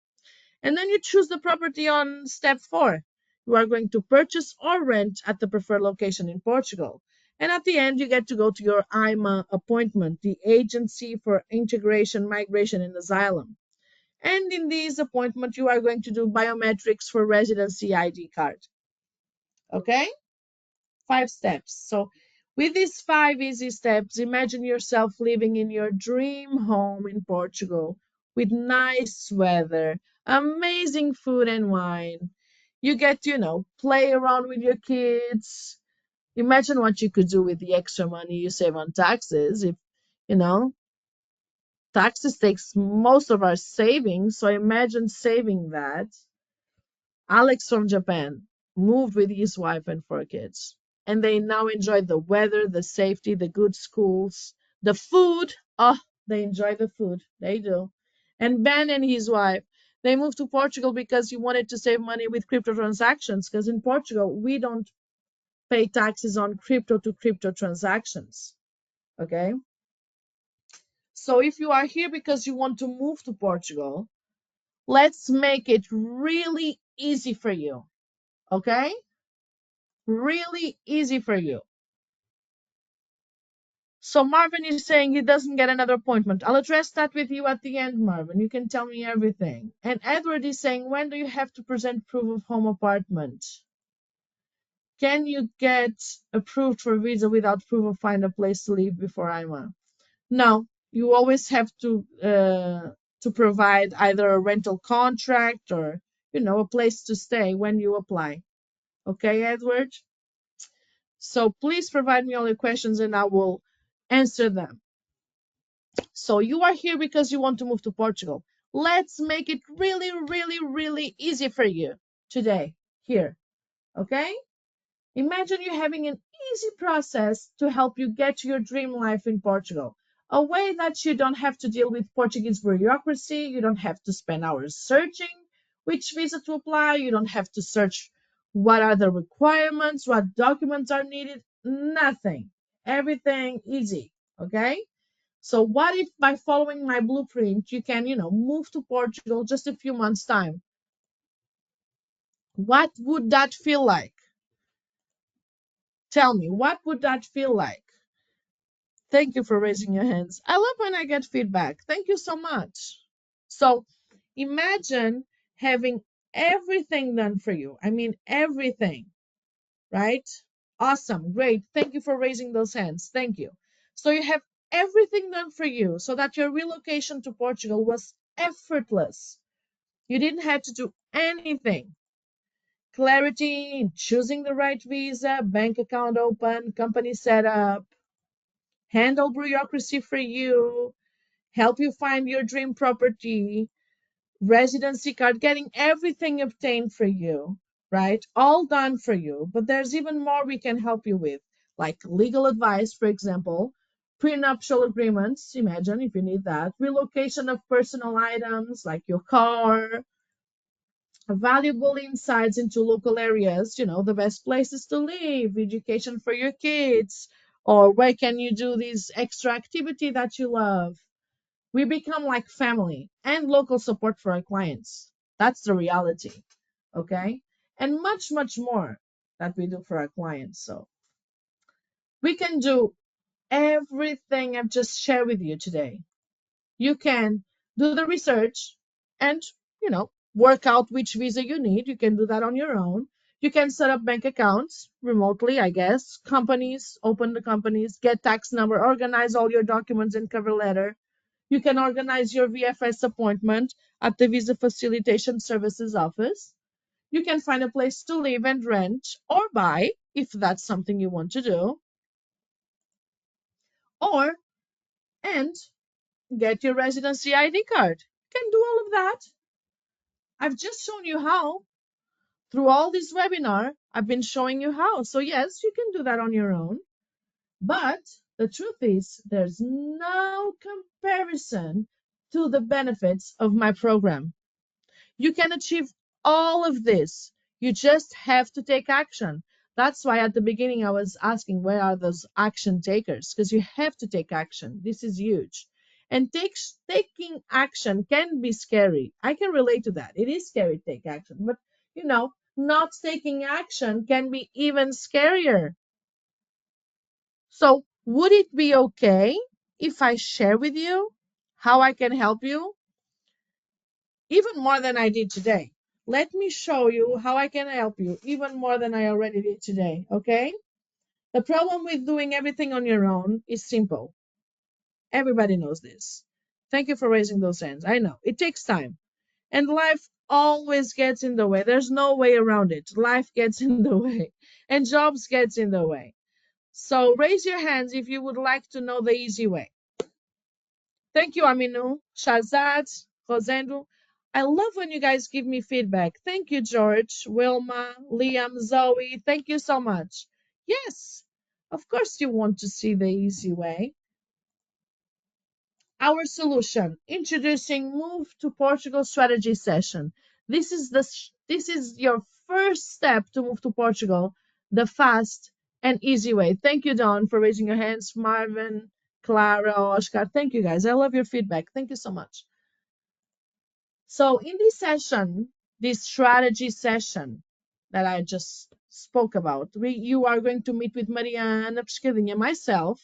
And then you choose the property on step 4. You are going to purchase or rent at the preferred location in Portugal. And at the end, you get to go to your IMA appointment, the Agency for Integration, Migration, and Asylum. And in this appointment, you are going to do biometrics for residency ID card. Okay? 5 steps. So with these 5 easy steps, imagine yourself living in your dream home in Portugal with nice weather, amazing food and wine. You get to, play around with your kids. Imagine what you could do with the extra money you save on taxes. If, you know, taxes takes most of our savings. So imagine saving that. Alex from Japan moved with his wife and 4 kids, and they now enjoy the weather, the safety, the good schools, the food. Oh, they enjoy the food. They do. And Ben and his wife, they moved to Portugal because he wanted to save money with crypto transactions. Because in Portugal, we don't pay taxes on crypto to crypto transactions. Okay. So if you are here because you want to move to Portugal, let's make it really easy for you. Okay. Really easy for you. So Marvin is saying he doesn't get another appointment. I'll address that with you at the end, Marvin. You can tell me everything. And Edward is saying, when do you have to present proof of home apartment? Can you get approved for visa without proof of find a place to live before IMA? No, you always have to provide either a rental contract or a place to stay when you apply. Okay, Edward? So please provide me all your questions and I will answer them. So you are here because you want to move to Portugal. Let's make it really, really, really easy for you today here. Okay? Imagine you having an easy process to help you get to your dream life in Portugal. A way that you don't have to deal with Portuguese bureaucracy, you don't have to spend hours searching which visa to apply, you don't have to search what are the requirements, what documents are needed, nothing. Everything easy, okay? So what if by following my blueprint, you can, move to Portugal just a few months' time? What would that feel like? Tell me, what would that feel like? Thank you for raising your hands. I love when I get feedback. Thank you so much. So imagine having everything done for you. I mean, everything, right? Awesome. Great. Thank you for raising those hands. Thank you. So you have everything done for you so that your relocation to Portugal was effortless. You didn't have to do anything. Clarity in choosing the right visa, bank account open, company set up, handle bureaucracy for you, help you find your dream property, residency card, getting everything obtained for you, right? All done for you. But there's even more we can help you with, like legal advice, for example, prenuptial agreements, imagine if you need that, relocation of personal items like your car, valuable insights into local areas, the best places to live, education for your kids, or where can you do this extra activity that you love. We become like family and local support for our clients. That's the reality. Okay. And much, much more that we do for our clients. So we can do everything I've just shared with you today. You can do the research and, work out which visa you need. You can do that on your own. You can set up bank accounts remotely, I guess. Companies, open the companies, get tax number, organize all your documents and cover letter. You can organize your VFS appointment at the Visa Facilitation Services office. You can find a place to live and rent or buy if that's something you want to do. Or, and get your residency ID card. You can do all of that. I've just shown you how. Through all this webinar, I've been showing you how. So yes, you can do that on your own. But the truth is, there's no comparison to the benefits of my program. You can achieve all of this. You just have to take action. That's why at the beginning I was asking, where are those action takers? Because you have to take action. This is huge. And taking action can be scary. I can relate to that. It is scary to take action. But, not taking action can be even scarier. So, would it be okay if I share with you how I can help you? Even more than I did today. Let me show you how I can help you, even more than I already did today, okay? The problem with doing everything on your own is simple. Everybody knows this. Thank you for raising those hands. I know it takes time, and life always gets in the way. There's no way around it. Life gets in the way, and jobs gets in the way. So raise your hands if you would like to know the easy way. Thank you, Aminu, Shazad, Rosendo. I love when you guys give me feedback. Thank you, George, Wilma, Liam, Zoe. Thank you so much. Yes, of course you want to see the easy way. Our solution, introducing Move to Portugal strategy session. This is your first step to move to Portugal, the fast and easy way. Thank you, Don, for raising your hands. Marvin, Clara, Oscar. Thank you, guys. I love your feedback. Thank you so much. So in this session, this strategy session that I just spoke about, you are going to meet with Mariana Pescadinha, myself,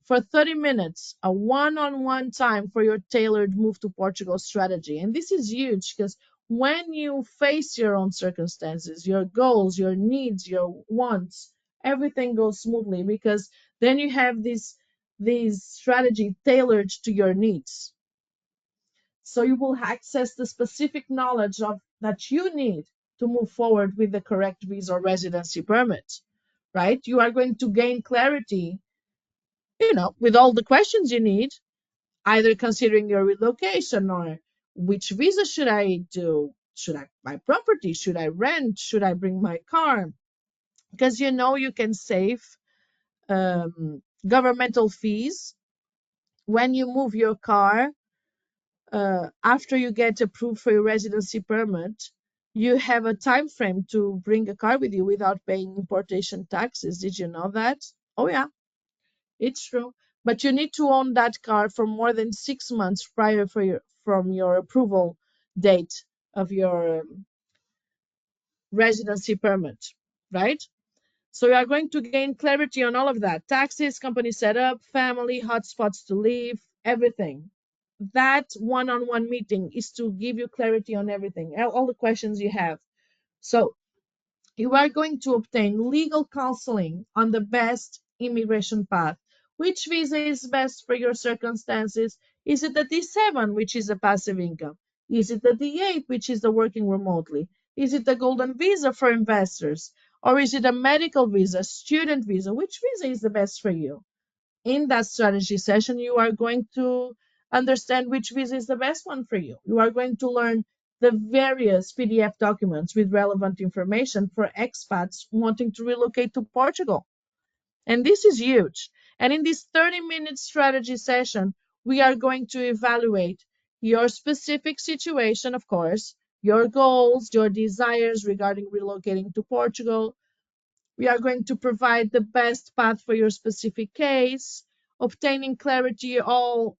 for 30 minutes, a one-on-one time for your tailored move to Portugal strategy. And this is huge because when you face your own circumstances, your goals, your needs, your wants, everything goes smoothly because then you have this strategy tailored to your needs. So you will access the specific knowledge that you need to move forward with the correct visa or residency permit, right? You are going to gain clarity, with all the questions you need, either considering your relocation or which visa should I do? Should I buy property? Should I rent? Should I bring my car? Because you can save governmental fees when you move your car after you get approved for your residency permit. You have a time frame to bring a car with you without paying importation taxes. Did you know that? Oh yeah, it's true. But you need to own that car for more than 6 months prior from your approval date of your residency permit, right? So you are going to gain clarity on all of that. Taxes, company setup, family, hotspots to live, everything. That one-on-one meeting is to give you clarity on everything, all the questions you have. So you are going to obtain legal counseling on the best immigration path. Which visa is best for your circumstances? Is it the D7, which is a passive income? Is it the D8, which is the working remotely? Is it the golden visa for investors? Or is it a medical visa, student visa? Which visa is the best for you? In that strategy session, you are going to understand which visa is the best one for you. You are going to learn the various PDF documents with relevant information for expats wanting to relocate to Portugal. And this is huge. And in this 30-minute strategy session, we are going to evaluate your specific situation, of course, your goals, your desires regarding relocating to Portugal. We are going to provide the best path for your specific case, obtaining clarity, all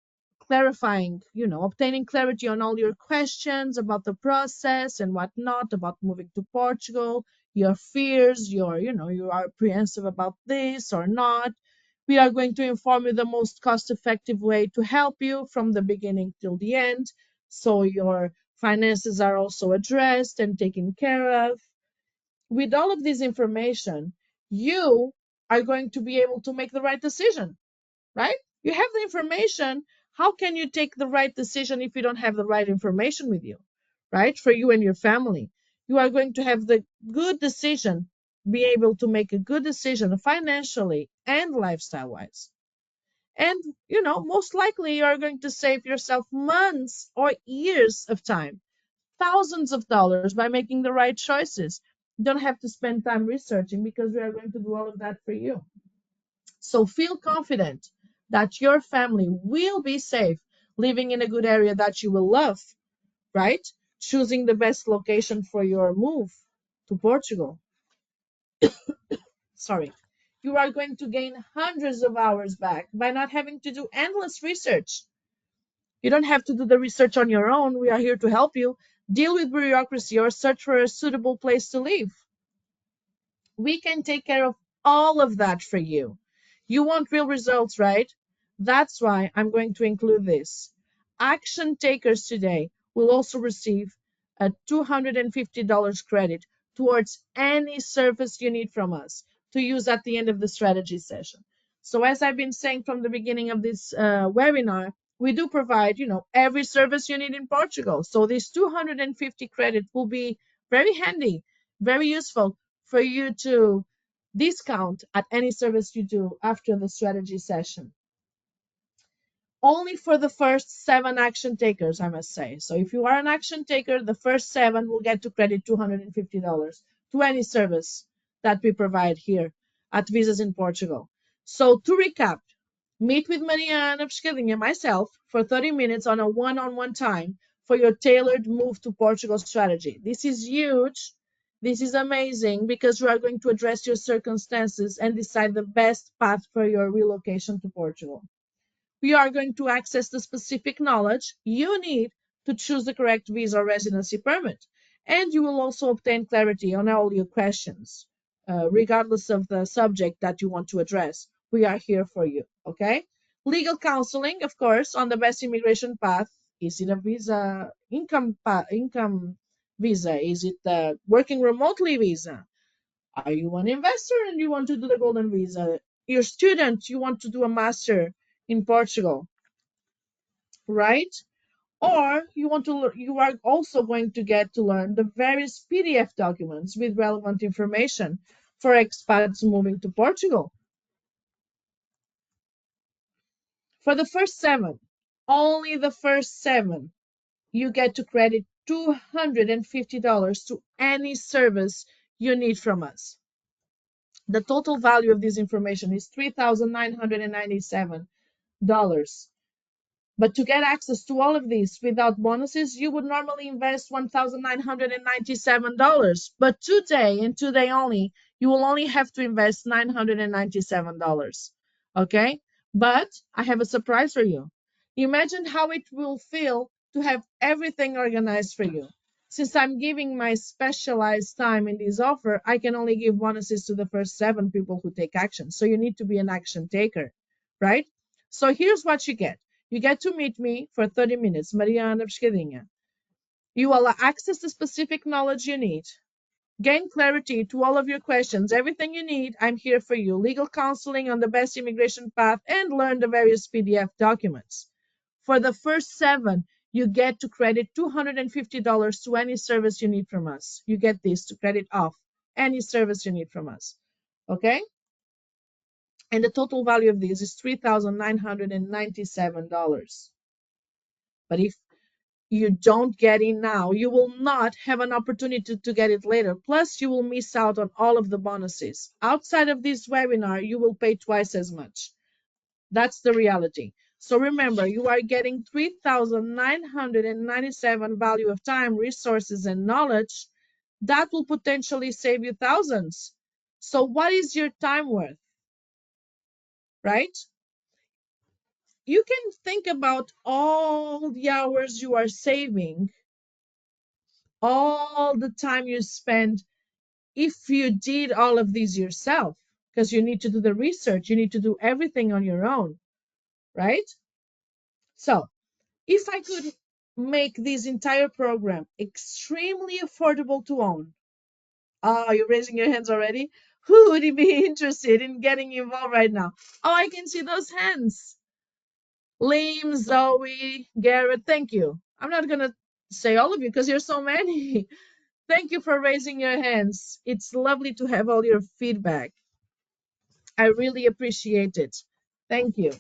clarifying, obtaining clarity on all your questions about the process and whatnot, about moving to Portugal, your fears, you are apprehensive about this or not. We are going to inform you the most cost-effective way to help you from the beginning till the end, so your finances are also addressed and taken care of. With all of this information, you are going to be able to make the right decision, right? You have the information. How can you take the right decision if you don't have the right information with you, right? For you and your family, you are going to have the good decision, be able to make a good decision financially and lifestyle wise. And, most likely you are going to save yourself months or years of time, thousands of dollars by making the right choices. You don't have to spend time researching because we are going to do all of that for you. So feel confident that your family will be safe living in a good area that you will love, right? Choosing the best location for your move to Portugal. Sorry. You are going to gain hundreds of hours back by not having to do endless research. You don't have to do the research on your own. We are here to help you deal with bureaucracy or search for a suitable place to live. We can take care of all of that for you. You want real results, right? That's why I'm going to include this. Action takers today will also receive a $250 credit towards any service you need from us to use at the end of the strategy session. So as I've been saying from the beginning of this webinar, we do provide, every service you need in Portugal. So this 250 credit will be very handy, very useful for you to discount at any service you do after the strategy session. Only for the first 7 action takers, I must say. So if you are an action taker, the first 7 will get to credit $250 to any service that we provide here at Visas in Portugal. So to recap, meet with Mariana Pescadinha, myself, for 30 minutes on a one-on-one time for your tailored move to Portugal strategy. This is huge. This is amazing because we are going to address your circumstances and decide the best path for your relocation to Portugal. We are going to access the specific knowledge you need to choose the correct visa or residency permit. And you will also obtain clarity on all your questions, regardless of the subject that you want to address. We are here for you, okay? Legal counseling, of course, on the best immigration path. Is it a visa, income visa? Is it the working remotely visa? Are you an investor and you want to do the golden visa? You're a student, you want to do a master in Portugal, right? Or you are also going to get to learn the various PDF documents with relevant information for expats moving to Portugal. For the first 7, only the first 7, you get to credit $250 to any service you need from us. The total value of this information is $3,997. But to get access to all of these without bonuses, you would normally invest $1,997. But today, and today only, you will only have to invest $997. Okay? But I have a surprise for you. Imagine how it will feel to have everything organized for you. Since I'm giving my specialized time in this offer, I can only give bonuses to the first 7 people who take action. So you need to be an action taker, right? So here's what you get. You get to meet me for 30 minutes, Mariana Pescadinha. You will access the specific knowledge you need, gain clarity to all of your questions, everything you need. I'm here for you. Legal counseling on the best immigration path and learn the various PDF documents. For the first 7, you get to credit $250 to any service you need from us. You get this to credit off any service you need from us. Okay? And the total value of this is $3,997. But if you don't get in now, you will not have an opportunity to get it later. Plus, you will miss out on all of the bonuses. Outside of this webinar, you will pay twice as much. That's the reality. So remember, you are getting 3,997 value of time, resources, and knowledge that will potentially save you thousands. So what is your time worth, right? You can think about all the hours you are saving, all the time you spend if you did all of these yourself, because you need to do the research, you need to do everything on your own, right? So if I could make this entire program extremely affordable to own, oh, you're raising your hands already? Who would be interested in getting involved right now? Oh, I can see those hands. Liam, Zoe, Garrett, thank you. I'm not going to say all of you because you're so many. Thank you for raising your hands. It's lovely to have all your feedback. I really appreciate it. Thank you.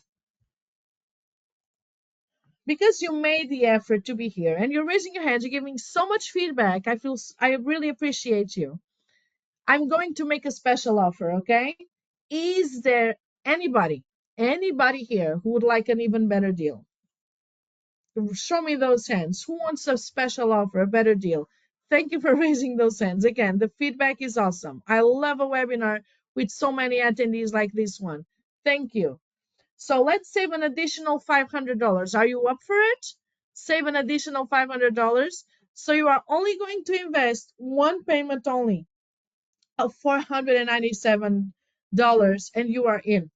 Because you made the effort to be here and you're raising your hands, you're giving so much feedback. I really appreciate you. I'm going to make a special offer, okay? Is there anybody here who would like an even better deal? Show me those hands. Who wants a special offer, a better deal? Thank you for raising those hands. Again, the feedback is awesome. I love a webinar with so many attendees like this one. Thank you. So let's save an additional $500. Are you up for it? Save an additional $500. So you are only going to invest one payment only of $497 and you are in.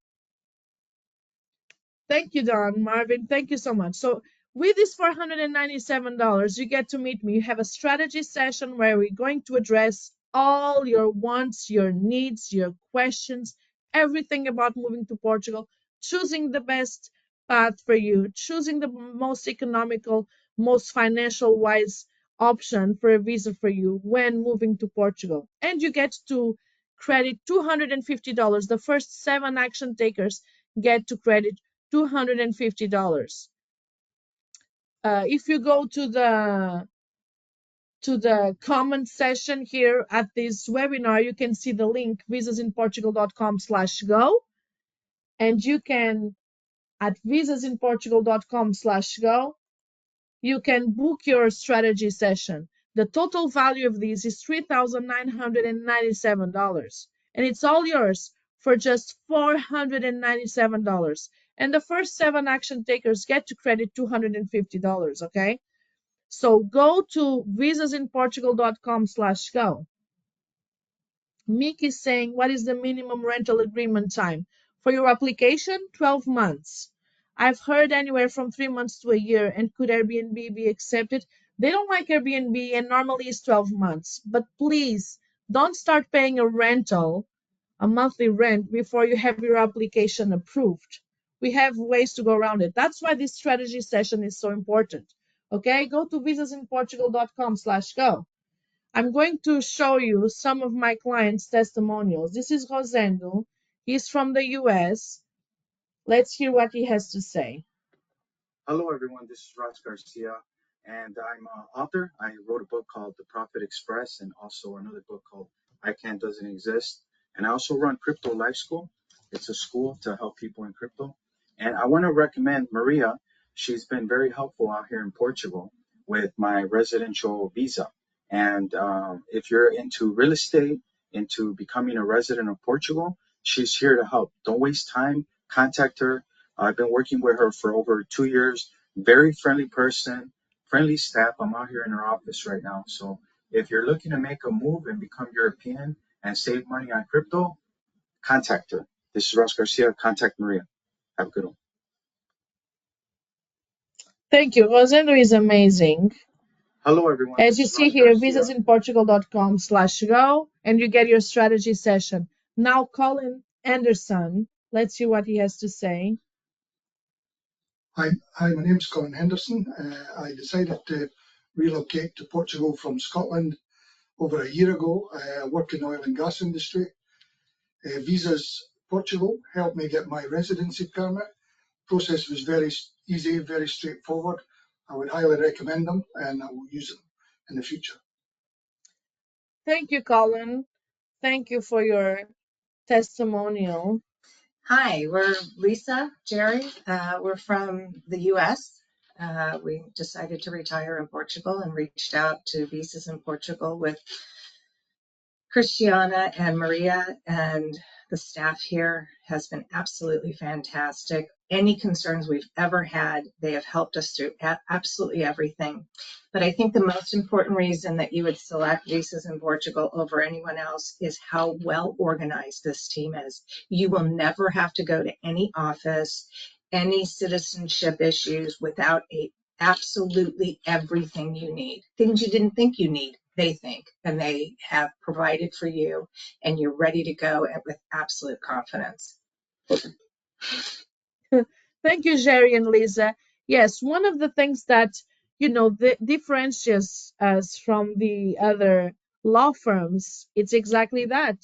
Thank you, Don, Marvin. Thank you so much. So with this $497, you get to meet me. You have a strategy session where we're going to address all your wants, your needs, your questions, everything about moving to Portugal, choosing the best path for you, choosing the most economical, most financial wise option for a visa for you when moving to Portugal. And you get to credit $250. The first 7 action takers get to credit $250. If you go to the comment section here at this webinar, you can see the link visasinportugal.com/go, and you can at visasinportugal.com/go you can book your strategy session. The total value of these is $3,997, and it's all yours for just $497. And the first 7 action takers get to credit $250, okay? So go to visasinportugal.com/go. Mick is saying, what is the minimum rental agreement time? For your application, 12 months. I've heard anywhere from 3 months to a year. And could Airbnb be accepted? They don't like Airbnb, and normally it's 12 months. But please don't start paying a rental, a monthly rent, before you have your application approved. We have ways to go around it. That's why this strategy session is so important. Okay, go to visasinportugal.com/go. I'm going to show you some of my clients' testimonials. This is Rosendo. He's from the US. Let's hear what he has to say. Hello, everyone. This is Ross Garcia, and I'm an author. I wrote a book called The Profit Express and also another book called I Can't Doesn't Exist. And I also run Crypto Life School. It's a school to help people in crypto. And I want to recommend Maria. She's been very helpful out here in Portugal with my residential visa. And if you're into real estate, into becoming a resident of Portugal, she's here to help. Don't waste time. Contact her. I've been working with her for over 2 years. Very friendly person, friendly staff. I'm out here in her office right now. So if you're looking to make a move and become European and save money on crypto, contact her. This is Ross Garcia. Contact Maria. Have a good one. Thank you. Rosendo is amazing. Hello, everyone. As This you is see Ross here, Garcia. visasinportugal.com/go, and you get your strategy session. Now, Colin Anderson, let's see what he has to say. Hi, my name's Colin Henderson. I decided to relocate to Portugal from Scotland over a year ago. I work in the oil and gas industry. Visas Portugal helped me get my residency permit. Process was very easy, very straightforward. I would highly recommend them and I will use them in the future. Thank you, Colin. Thank you for your testimonial. Hi, we're Lisa, Jerry. We're from the US. We decided to retire in Portugal and reached out to visas in Portugal with Christiana and Maria, and the staff here has been absolutely fantastic. Any concerns we've ever had, they have helped us through absolutely everything. But I think the most important reason that you would select visas in Portugal over anyone else is how well organized this team is. You will never have to go to any office, any citizenship issues without absolutely everything you need. Things you didn't think you need, they think, and they have provided for you, and you're ready to go with absolute confidence. Thank you, Jerry and Lisa. Yes, one of the things that differentiates us from the other law firms, it's exactly that.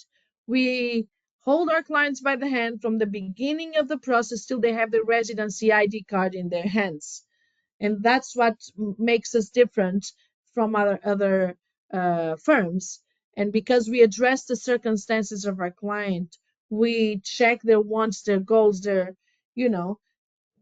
We hold our clients by the hand from the beginning of the process till they have the residency ID card in their hands, and that's what makes us different from other firms. And because we address the circumstances of our client, we check their wants, their goals, their you know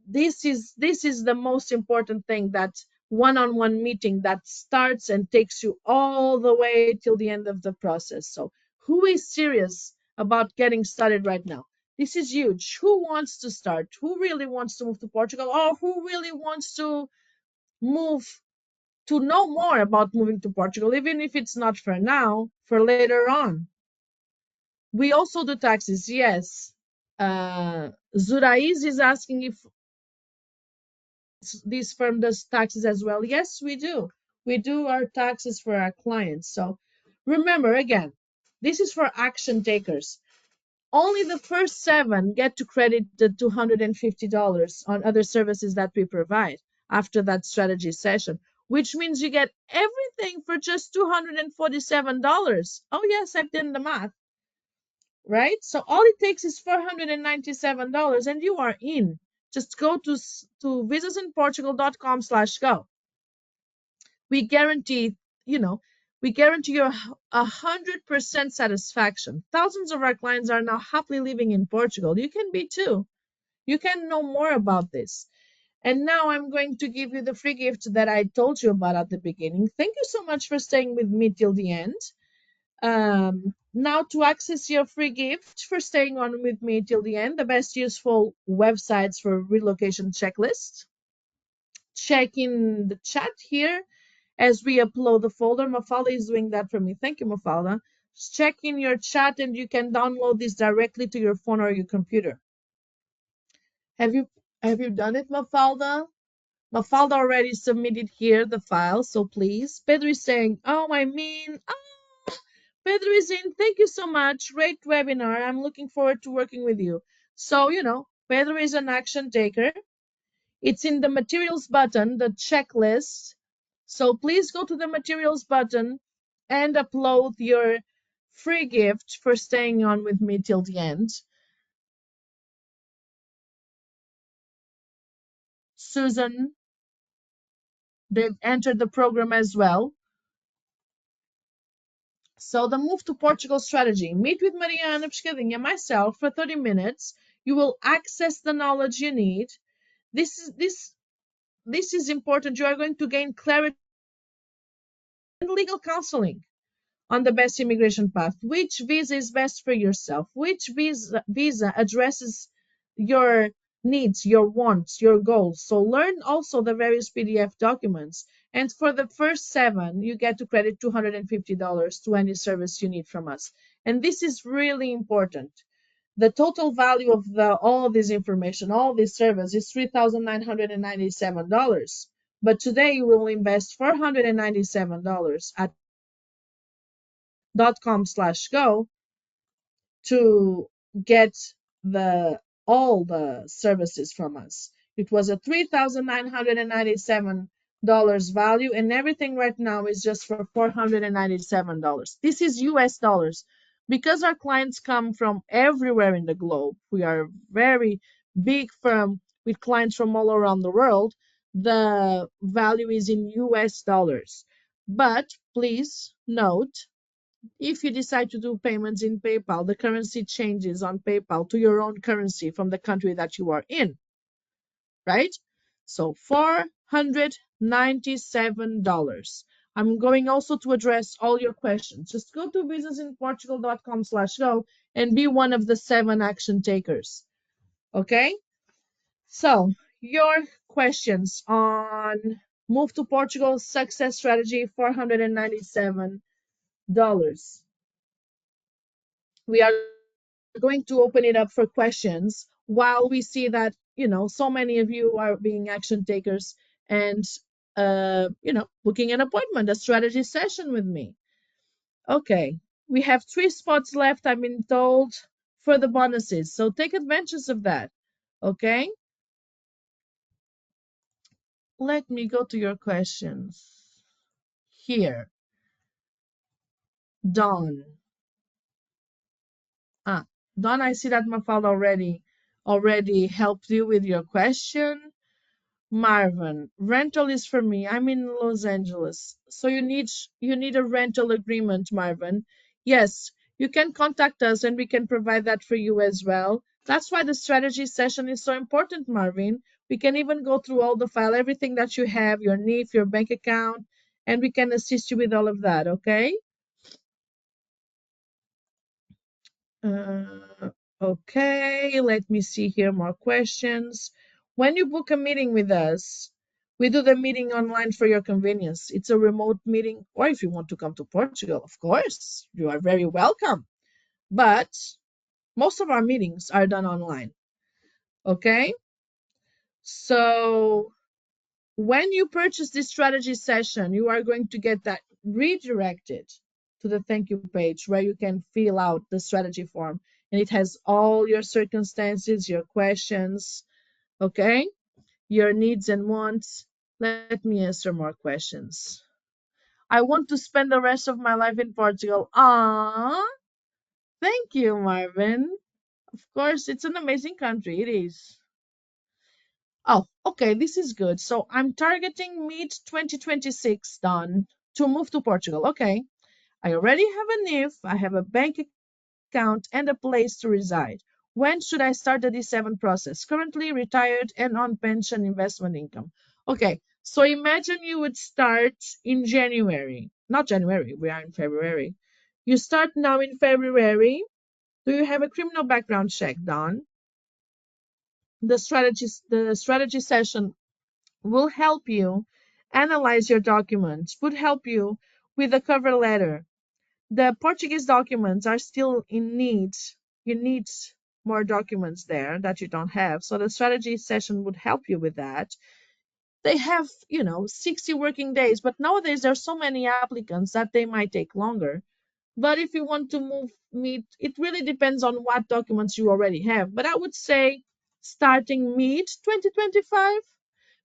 this is the most important thing, that one-on-one meeting that starts and takes you all the way till the end of the process. So who is serious about getting started right now? This is huge. Who wants to start? Who really wants to move to Portugal, or who really wants to move, to know more about moving to Portugal, even if it's not for now, for later on? We also do taxes, yes. Zuraiz is asking if this firm does taxes as well. Yes, we do. We do our taxes for our clients. So remember, again, this is for action takers. Only the first 7 get to credit the $250 on other services that we provide after that strategy session, which means you get everything for just $247. Oh, yes, I've done the math, right? So all it takes is $497 and you are in. Just go to visasinportugal.com/go. We guarantee, you know, we guarantee you 100% satisfaction. Thousands of our clients are now happily living in Portugal. You can be too. You can know more about this. And now I'm going to give you the free gift that I told you about at the beginning. Thank you so much for staying with me till the end. Now, to access your free gift for staying on with me till the end, the best useful websites for relocation checklist, check in the chat here as we upload the folder. Mafalda is doing that for me. Thank you, Mafalda. Just check in your chat and you can download this directly to your phone or your computer. Have you done it, Mafalda? Mafalda already submitted here the file, so please. Pedro is saying, oh, Pedro is in. Thank you so much. Great webinar. I'm looking forward to working with you. So, Pedro is an action taker. It's in the materials button, the checklist. So please go to the materials button and upload your free gift for staying on with me till the end. Susan, they've entered the program as well. So the Move to Portugal strategy. Meet with Mariana Pescadinha and myself for 30 minutes. You will access the knowledge you need. This is important. You are going to gain clarity and legal counseling on the best immigration path. Which visa is best for yourself? Which visa addresses your needs, your wants, your goals? So learn also the various PDF documents. And for the first 7, you get to credit $250 to any service you need from us. And this is really important. The total value of all this information, all this service is $3,997. But today you will invest $497 at .com/go to get all the services from us. It was a $3,997 value, and everything right now is just for $497. This is US dollars. Because our clients come from everywhere in the globe, we are a very big firm with clients from all around the world. The value is in US dollars. But please note if you decide to do payments in PayPal, the currency changes on PayPal to your own currency from the country that you are in, right? So $497. I'm going also to address all your questions. Just go to businessinportugal.com/go and be one of the 7 action takers. Okay? So, your questions on move to Portugal success strategy, $497. We are going to open it up for questions while we see that, so many of you are being action takers and, booking an appointment, a strategy session with me. Okay, we have 3 spots left, I've been told, for the bonuses. So take advantage of that. Okay, let me go to your questions here. Dawn. Dawn, I see that Mafalda already helped you with your question. Marvin, rental is for me. I'm in Los Angeles. So you need a rental agreement, Marvin. Yes, you can contact us and we can provide that for you as well. That's why the strategy session is so important, Marvin. We can even go through all the file, everything that you have, your NIF, your bank account, and we can assist you with all of that, okay? Okay, let me see here more questions. When you book a meeting with us, we do the meeting online for your convenience. It's a remote meeting, or if you want to come to Portugal, of course, you are very welcome. But most of our meetings are done online. Okay? So when you purchase this strategy session, you are going to get that redirected to the thank you page where you can fill out the strategy form. And it has all your circumstances, your questions, okay? Your needs and wants. Let me answer more questions. I want to spend the rest of my life in Portugal. Ah, thank you, Marvin. Of course, it's an amazing country. It is. Oh, okay, this is good. So I'm targeting mid 2026 done to move to Portugal. Okay. I already have a NIF, I have a bank account and a place to reside. When should I start the D7 process? Currently retired and on pension investment income. Okay, so imagine you would start in January. Not January, we are in February. You start now in February. Do you have a criminal background check done? The strategy session will help you analyze your documents, would help you with a cover letter. The Portuguese documents are still in need. You need more documents there that you don't have. So the strategy session would help you with that. They have, 60 working days, but nowadays there are so many applicants that they might take longer. But if you want to meet, it really depends on what documents you already have. But I would say starting mid 2025,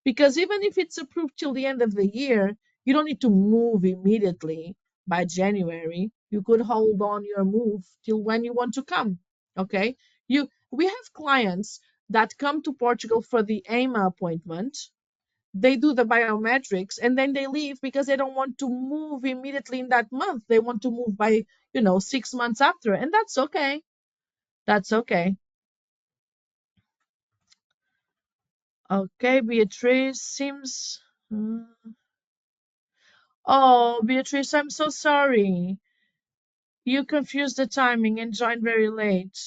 because even if it's approved till the end of the year, you don't need to move immediately by January. You could hold on your move till when you want to come. Okay? We have clients that come to Portugal for the AIMA appointment. They do the biometrics and then they leave because they don't want to move immediately in that month. They want to move by, 6 months after, and that's okay. That's okay. Okay, Beatrice seems. Oh, Beatrice, I'm so sorry. You confused the timing and joined very late.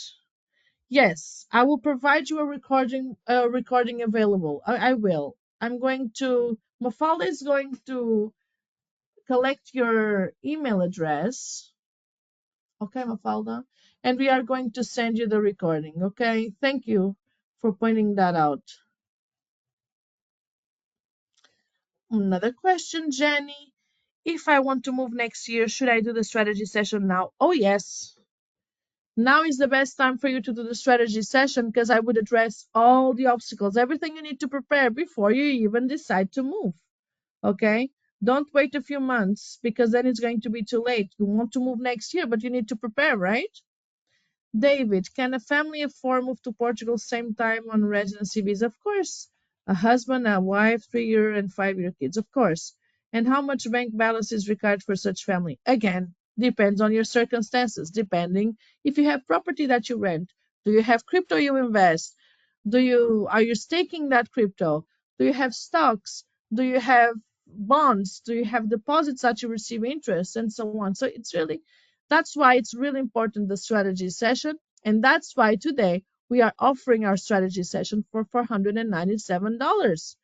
Yes, I will provide you a recording available. I will. Mafalda is going to collect your email address. Okay, Mafalda? And we are going to send you the recording, okay? Thank you for pointing that out. Another question, Jenny. If I want to move next year, should I do the strategy session now? Oh, yes. Now is the best time for you to do the strategy session because I would address all the obstacles, everything you need to prepare before you even decide to move. Okay? Don't wait a few months because then it's going to be too late. You want to move next year, but you need to prepare, right? David, can a family of 4 move to Portugal same time on residency visa? Of course. A husband, a wife, 3-year and 5-year kids, of course. And how much bank balance is required for such family? Again, Depends on your circumstances, depending if you have property that you rent. Do you have crypto you invest? Are you staking that crypto? Do you have stocks? Do you have bonds? Do you have deposits that you receive interest and so on? So that's why it's really important, the strategy session. And that's why today we are offering our strategy session for $497.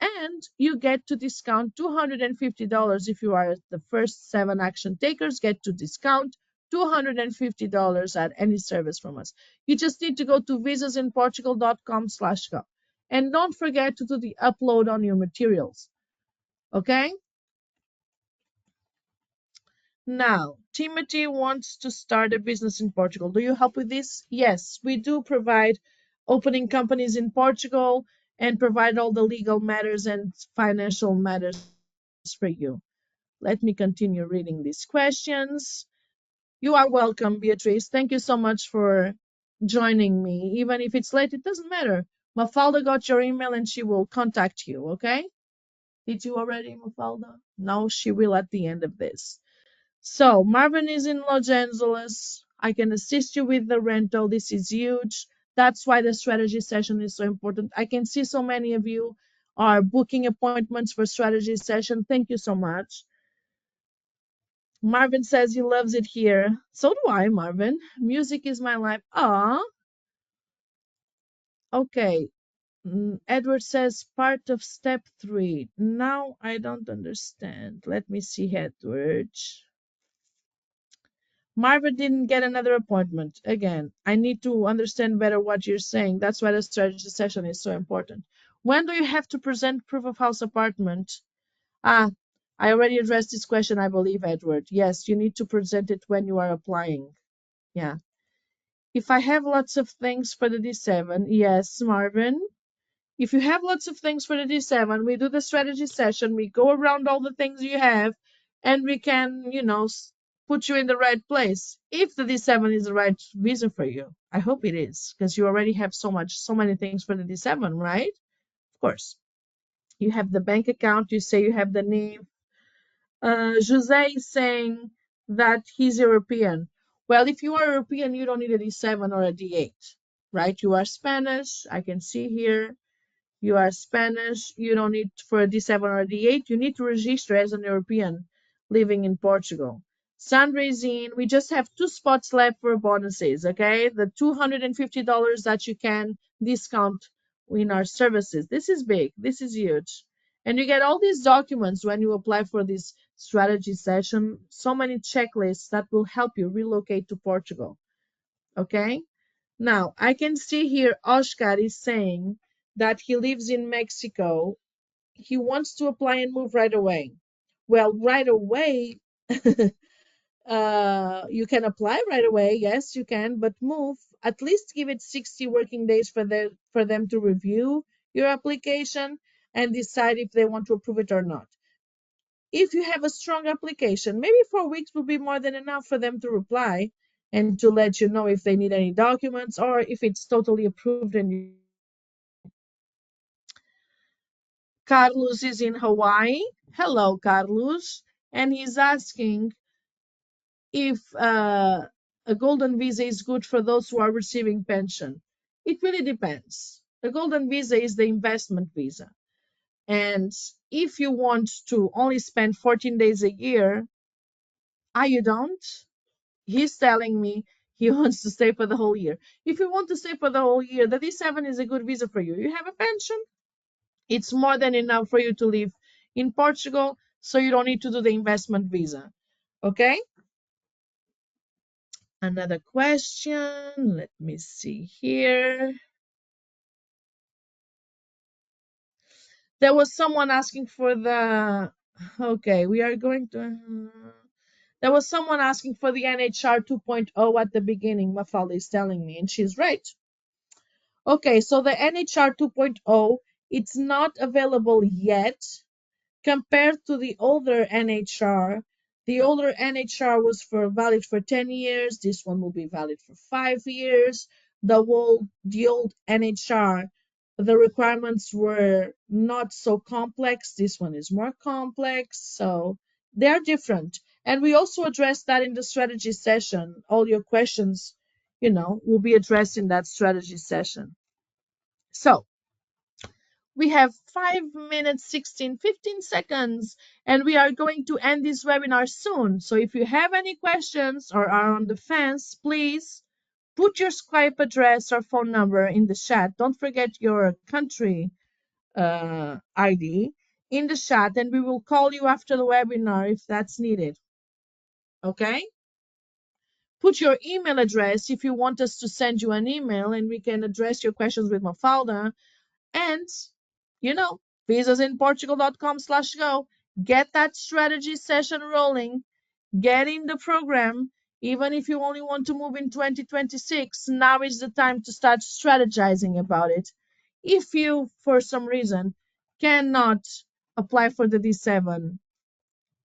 And you get to discount $250 if you are the first 7 action takers, get to discount $250 at any service from us. You just need to go to visasinportugal.com/go. And don't forget to do the upload on your materials. Okay? Now, Timothy wants to start a business in Portugal. Do you help with this? Yes, we do provide opening companies in Portugal and provide all the legal matters and financial matters for you. Let me continue reading these questions. You are welcome, Beatrice. Thank you so much for joining me. Even if it's late, it doesn't matter. Mafalda got your email and she will contact you, okay? Did you already, Mafalda? No, she will at the end of this. So Marvin is in Los Angeles. I can assist you with the rental. This is huge. That's why the strategy session is so important. I can see so many of you are booking appointments for strategy session. Thank you so much. Marvin says he loves it here. So do I, Marvin. Music is my life. Ah, okay. Edward says part of step 3. Now I don't understand. Let me see, Edward. Marvin didn't get another appointment. Again, I need to understand better what you're saying. That's why the strategy session is so important. When do you have to present proof of house apartment? Ah, I already addressed this question, I believe, Edward. Yes, you need to present it when you are applying. Yeah. If I have lots of things for the D7, yes, Marvin. If you have lots of things for the D7, we do the strategy session, we go around all the things you have, and we can, put you in the right place. If the D7 is the right visa for you. I hope it is, because you already have so many things for the D7, right? Of course. You have the bank account, you say you have the name. Jose is saying that he's European. Well, if you are European, you don't need a D7 or a D8, right? You are Spanish, I can see here. You are Spanish, you don't need for a D7 or a D8, you need to register as an European living in Portugal. Sandra is in, we just have 2 spots left for bonuses, okay? The $250 that you can discount in our services. This is big, this is huge. And you get all these documents when you apply for this strategy session, so many checklists that will help you relocate to Portugal, okay? Now, I can see here Oscar is saying that he lives in Mexico. He wants to apply and move right away. Well, right away, you can apply right away. Yes, you can, but move. At least give it 60 working days for them to review your application and decide if they want to approve it or not. If you have a strong application, maybe 4 weeks will be more than enough for them to reply and to let you know if they need any documents or if it's totally approved and you. Carlos is in Hawaii. Hello, Carlos. And he's asking if a golden visa is good for those who are receiving pension. It really depends. The golden visa is the investment visa. And if you want to only spend 14 days a year, you don't? He's telling me he wants to stay for the whole year. If you want to stay for the whole year, the D7 is a good visa for you. You have a pension. It's more than enough for you to live in Portugal, so you don't need to do the investment visa. Okay? Another question. Let me see here. There was someone asking for the. Okay, we are going to. There was someone asking for the NHR 2.0 at the beginning, Mafalda is telling me, and she's right. Okay, so the NHR 2.0, it's not available yet compared to the older NHR. The older NHR was valid for 10 years. This one will be valid for 5 years. The old NHR, the requirements were not so complex. This one is more complex. So they're different. And we also address that in the strategy session. All your questions, will be addressed in that strategy session. So we have 5 minutes, 16, 15 seconds, and we are going to end this webinar soon. So if you have any questions or are on the fence, please put your Skype address or phone number in the chat. Don't forget your country ID in the chat, and we will call you after the webinar if that's needed. Okay? Put your email address if you want us to send you an email and we can address your questions with Mafalda. And, visasinportugal.com/go. Get that strategy session rolling. Get in the program. Even if you only want to move in 2026, now is the time to start strategizing about it. If you, for some reason, cannot apply for the D7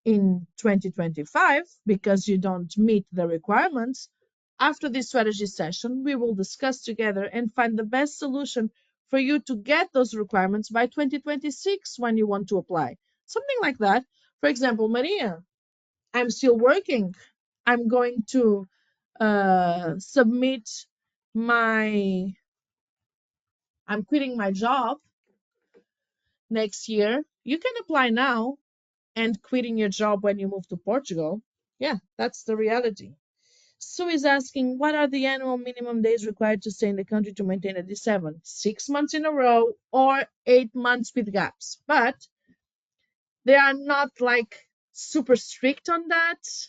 in 2025 because you don't meet the requirements, after this strategy session, we will discuss together and find the best solution for you to get those requirements by 2026 when you want to apply. Something like that. For example, Maria, I'm still working. I'm going to submit I'm quitting my job next year. You can apply now and quitting your job when you move to Portugal. Yeah, that's the reality. Sue is asking, what are the annual minimum days required to stay in the country to maintain a D7? 6 months in a row or 8 months with gaps. But they are not like super strict on that.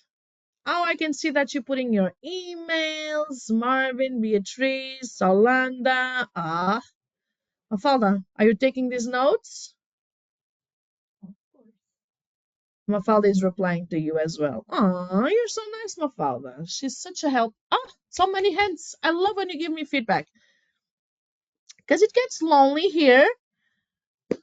Oh, I can see that you're putting your emails. Marvin, Beatrice, Solanda. Mafalda, are you taking these notes? Mafalda is replying to you as well. Oh, you're so nice, Mafalda. She's such a help. So many hands. I love when you give me feedback because it gets lonely here.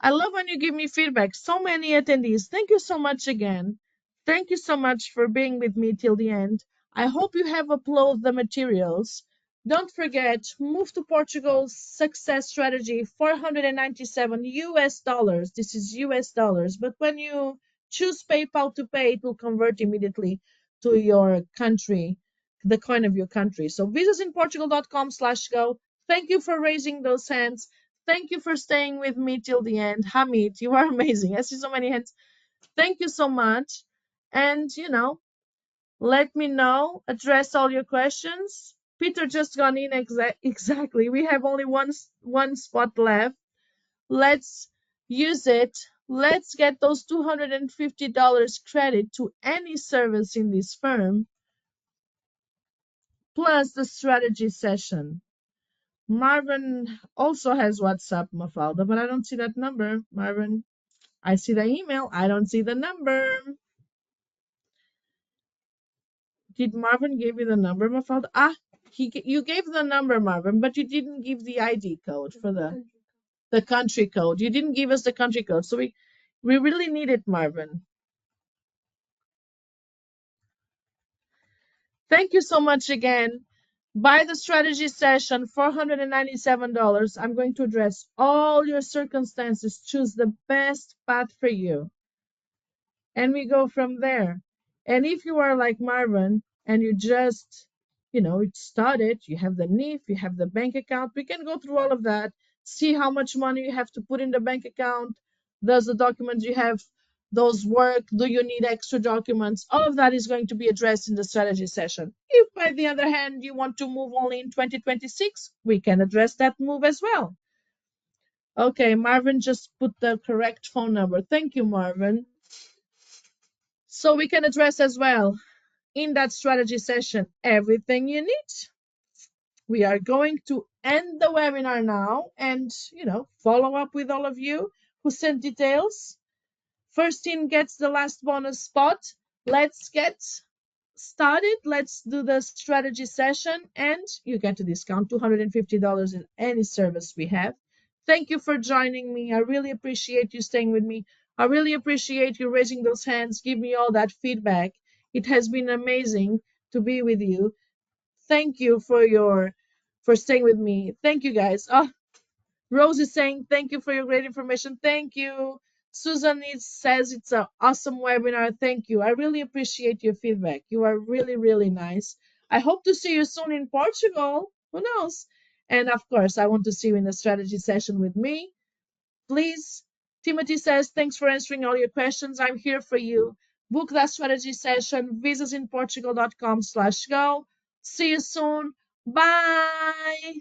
I love when you give me feedback. So many attendees. Thank you so much again. Thank you so much for being with me till the end. I hope you have uploaded the materials. Don't forget, move to Portugal's success strategy, 497 US dollars. This is US dollars. But when you choose PayPal to pay, it will convert immediately to your country, the coin of your country. So visasinportugal.com/go. Thank you for raising those hands. Thank you for staying with me till the end. Hamid, you are amazing. I see so many hands. Thank you so much. And, let me know, address all your questions. Peter just gone in exactly. We have only one spot left. Let's use it. Let's get those $250 credit to any service in this firm, plus the strategy session. Marvin also has WhatsApp, Mafalda, but I don't see that number. Marvin, I see the email. I don't see the number. Did Marvin give you the number, Mafalda? You gave the number, Marvin, but you didn't give the ID code for the country code. You didn't give us the country code, so we really need it, Marvin. Thank you so much again. Buy the strategy session, $497. I'm going to address all your circumstances. Choose the best path for you. And we go from there. And if you are like Marvin and you just, it started, you have the NIF, you have the bank account, we can go through all of that, see how much money you have to put in the bank account, does the documents you have, those work, do you need extra documents? All of that is going to be addressed in the strategy session. If, by the other hand, you want to move only in 2026, we can address that move as well. Okay, Marvin just put the correct phone number. Thank you, Marvin. So we can address as well in that strategy session everything you need. We are going to end the webinar now and, follow up with all of you who sent details. First in gets the last bonus spot. Let's get started. Let's do the strategy session and you get a discount, $250 in any service we have. Thank you for joining me. I really appreciate you staying with me. I really appreciate you raising those hands, give me all that feedback. It has been amazing to be with you. Thank you for staying with me. Thank you guys. Rose is saying thank you for your great information. Thank you. Susan says it's an awesome webinar. Thank you. I really appreciate your feedback. You are really, really nice. I hope to see you soon in Portugal. Who knows? And of course, I want to see you in a strategy session with me. Please. Timothy says, thanks for answering all your questions. I'm here for you. Book that strategy session, visasinportugal.com/go. See you soon. Bye.